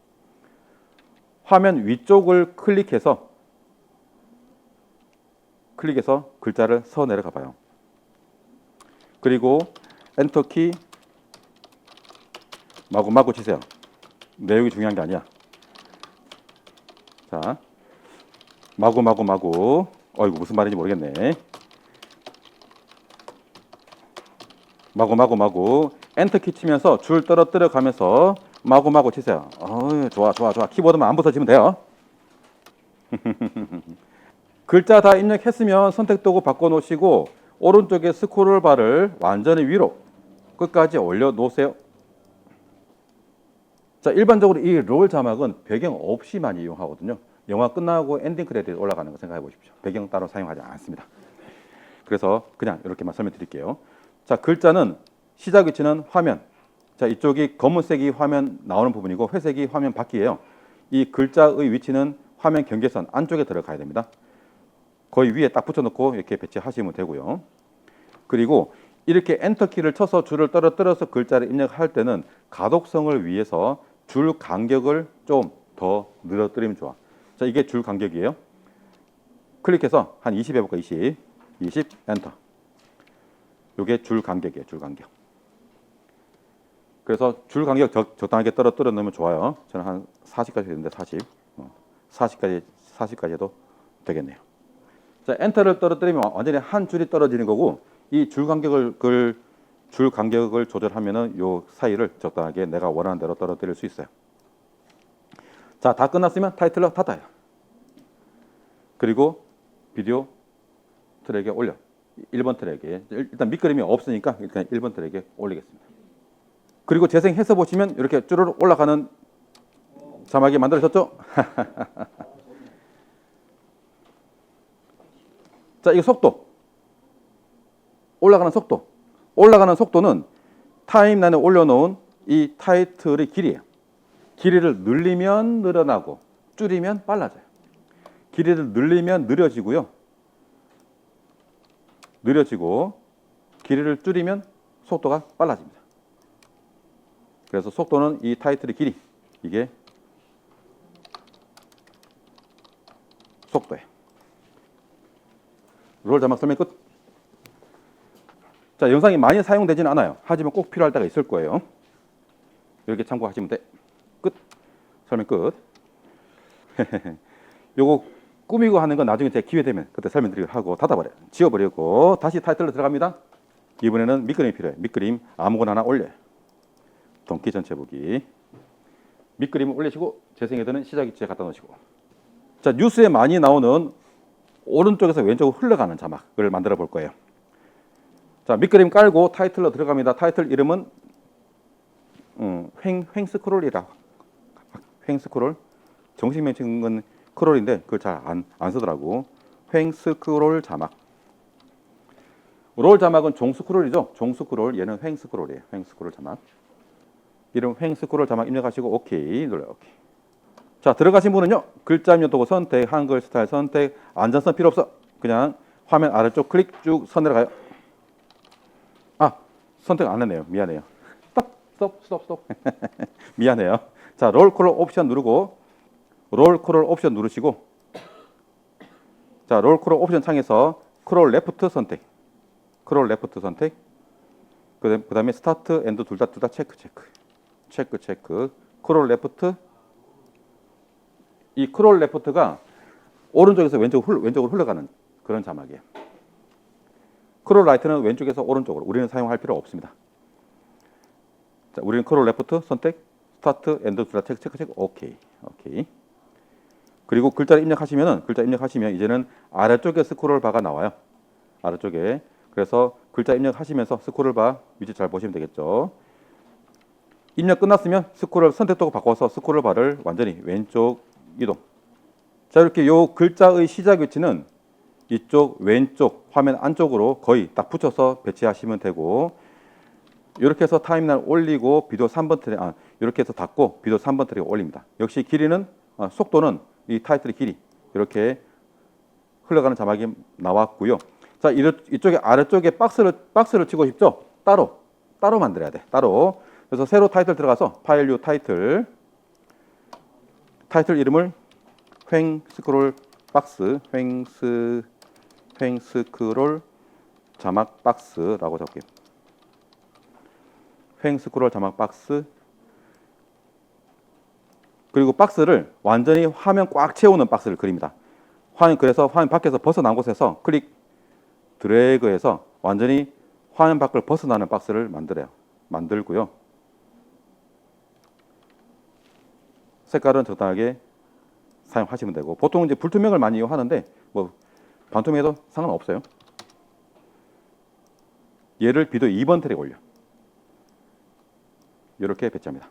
화면 위쪽을 클릭해서 글자를 서 내려가 봐요. 그리고 엔터키 마구 치세요. 내용이 중요한 게 아니야. 자, 마구. 이거 무슨 말인지 모르겠네. 마구. 엔터키 치면서 줄 떨어뜨려 가면서 마구 치세요. 좋아. 키보드만 안 부서지면 돼요. 글자 다 입력했으면 선택 도구 바꿔놓으시고 오른쪽에 스크롤 바를 완전히 위로 끝까지 올려놓으세요. 자, 일반적으로 이 롤 자막은 배경 없이 많이 이용하거든요. 영화 끝나고 엔딩 크레딧 올라가는 거 생각해 보십시오. 배경 따로 사용하지 않습니다. 그래서 그냥 이렇게만 설명드릴게요. 자, 글자는 시작 위치는 화면. 자, 이쪽이 검은색이 화면 나오는 부분이고 회색이 화면 밖이에요. 이 글자의 위치는 화면 경계선 안쪽에 들어가야 됩니다. 거의 위에 딱 붙여놓고 이렇게 배치하시면 되고요. 그리고 이렇게 엔터키를 쳐서 줄을 떨어뜨려서 글자를 입력할 때는 가독성을 위해서 줄 간격을 좀 더 늘어뜨리면 좋아. 자, 이게 줄 간격이에요. 클릭해서 한 20 해볼까? 20 엔터. 이게 줄 간격이에요. 줄 간격. 그래서 줄 간격 적당하게 떨어뜨려 놓으면 좋아요. 저는 한 40까지 했는데 40까지 해도 되겠네요. 자, 엔터를 떨어뜨리면 완전히 한 줄이 떨어지는 거고 이 줄 간격을 조절하면은 요 사이를 적당하게 내가 원하는 대로 떨어뜨릴 수 있어요. 자, 다 끝났으면 타이틀러 닫아요. 그리고 비디오 트랙에 올려. 1번 트랙에 일단 밑그림이 없으니까 일단 1번 트랙에 올리겠습니다. 그리고 재생해서 보시면 이렇게 쭈르륵 올라가는 자막이 만들어졌죠? 자, 이거 속도. 올라가는 속도는 타임라인에 올려놓은 이 타이틀의 길이에요. 길이를 늘리면 늘어나고 줄이면 빨라져요. 길이를 늘리면 느려지고요. 느려지고 길이를 줄이면 속도가 빨라집니다. 그래서 속도는 이 타이틀의 길이, 이게 속도예요. 롤 자막 설명 끝. 자, 영상이 많이 사용되지는 않아요. 하지만 꼭 필요할 때가 있을 거예요. 이렇게 참고하시면 돼. 끝. 설명 끝. 요거 꾸미고 하는 건 나중에 제가 기회 되면 그때 설명드리고 하고 닫아버려요. 지워버리고 다시 타이틀로 들어갑니다. 이번에는 밑그림이 필요해요. 밑그림 아무거나 하나 올려요. 동기 전체 보기. 밑그림을 올리시고 재생헤더는 시작 위치에 갖다 놓으시고. 자, 뉴스에 많이 나오는 오른쪽에서 왼쪽으로 흘러가는 자막을 만들어 볼 거예요. 자, 밑그림 깔고 타이틀로 들어갑니다. 타이틀 이름은 횡스크롤이라. 횡스크롤. 정식 명칭은 크롤인데 그걸 잘 안 쓰더라고. 횡스크롤 자막. 롤 자막은 종스크롤이죠. 종스크롤. 얘는 횡스크롤이에요. 횡스크롤 자막. 이름 횡스크롤 자막 입력하시고 오케이 눌러요. 오케이. 자, 들어가신 분은요. 글자 입력 도구 선택, 한글 스타일 선택, 안전성 필요 없어. 그냥 화면 아래쪽 클릭 쭉 선 내려가요. 아, 선택 안 했네요. 미안해요. 스톱. 미안해요. 자, 롤 컬러 옵션 누르고 롤 컬러 옵션 누르시고 자, 롤 컬러 옵션 창에서 크롤 레프트 선택. 크롤 레프트 선택. 그다음에 스타트 엔드 둘 다 체크. 크롤 레프트. 이 크롤 레프트가 오른쪽에서 왼쪽으로 흘러가는 그런 자막이에요. 크롤 라이트는 왼쪽에서 오른쪽으로. 우리는 사용할 필요 없습니다. 자, 우리는 크롤 레프트 선택, 스타트, 엔드 둘 다 체크. 오케이. 그리고 글자 입력하시면 이제는 아래쪽에 스크롤 바가 나와요. 아래쪽에. 그래서 글자 입력하시면서 스크롤 바 위치 잘 보시면 되겠죠. 입력 끝났으면 스크롤 선택 도구 바꿔서 스크롤 바를 완전히 왼쪽 이동. 자, 이렇게 요 글자의 시작 위치는 이쪽 왼쪽 화면 안쪽으로 거의 딱 붙여서 배치하시면 되고, 이렇게 해서 타임라인 올리고 비디오 3번 트랙 이렇게 해서 닫고 비디오 3번 트랙 올립니다. 역시 길이는 속도는 이 타이틀의 길이 이렇게 흘러가는 자막이 나왔고요. 자, 이쪽에 아래쪽에 박스를 치고 싶죠? 따로 만들어야 돼. 따로. 그래서 새로 타이틀 들어가서 파일 뉴 타이틀 이름을 횡스크롤 박스, 횡스크롤 자막 박스라고 적게요. 횡스크롤 자막 박스. 그리고 박스를 완전히 화면 꽉 채우는 박스를 그립니다. 그래서 화면 밖에서 벗어난 곳에서 클릭 드래그해서 완전히 화면 밖을 벗어나는 박스를 만들고요. 색깔은 적당하게 사용하시면 되고, 보통 이제 불투명을 많이 이용하는데 뭐 반투명해도 상관없어요. 얘를 비디오 2번 트랙에 올려. 이렇게 배치합니다.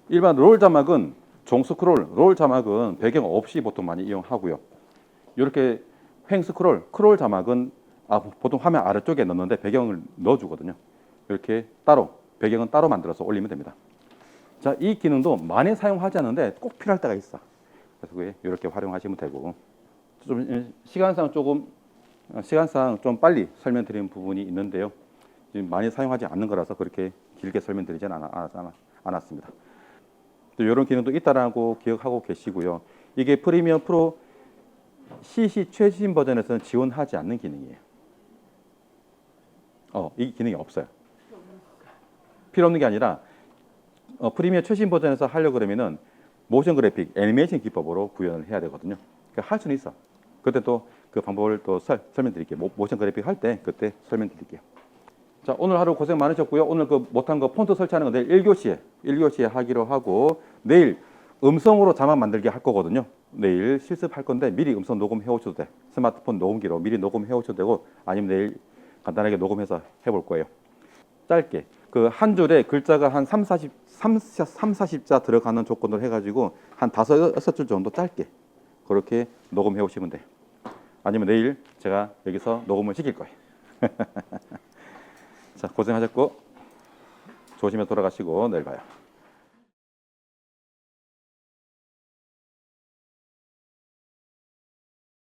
일반 롤 자막은 롤 자막은 배경 없이 보통 많이 이용하고요. 이렇게 크롤 자막은 보통 화면 아래쪽에 넣는데 배경을 넣어주거든요. 이렇게 배경은 따로 만들어서 올리면 됩니다. 자, 이 기능도 많이 사용하지 않는데 꼭 필요할 때가 있어. 그래서 이렇게 활용하시면 되고, 좀 시간상 좀 빨리 설명드리는 부분이 있는데요. 지금 많이 사용하지 않는 거라서 그렇게 길게 설명드리지는 않았습니다. 또 이런 기능도 있다라고 기억하고 계시고요. 이게 프리미엄 프로 CC 최신 버전에서는 지원하지 않는 기능이에요. 이 기능이 없어요. 필요 없는 게 아니라 프리미엄 최신 버전에서 하려고 그러면은 모션 그래픽, 애니메이션 기법으로 구현을 해야 되거든요. 그러니까 할 수는 있어. 그때 또 그 방법을 또 설명드릴게요. 모션 그래픽 할 때 그때 설명드릴게요. 자, 오늘 하루 고생 많으셨고요. 오늘 못한 거 폰트 설치하는 거 내일 1교시에 하기로 하고, 내일 음성으로 자막 만들기 할 거거든요. 내일 실습할 건데 미리 음성 녹음해 오셔도 돼. 스마트폰 녹음기로 미리 녹음해 오셔도 되고, 아니면 내일 간단하게 녹음해서 해볼 거예요. 짧게 한 줄에 글자가 한 40자 들어가는 조건으로 해가지고 한 5-6줄 정도 짧게 그렇게 녹음해 오시면 돼요. 아니면 내일 제가 여기서 녹음을 시킬 거예요. 자, 고생하셨고 조심해 돌아가시고 내일 봐요.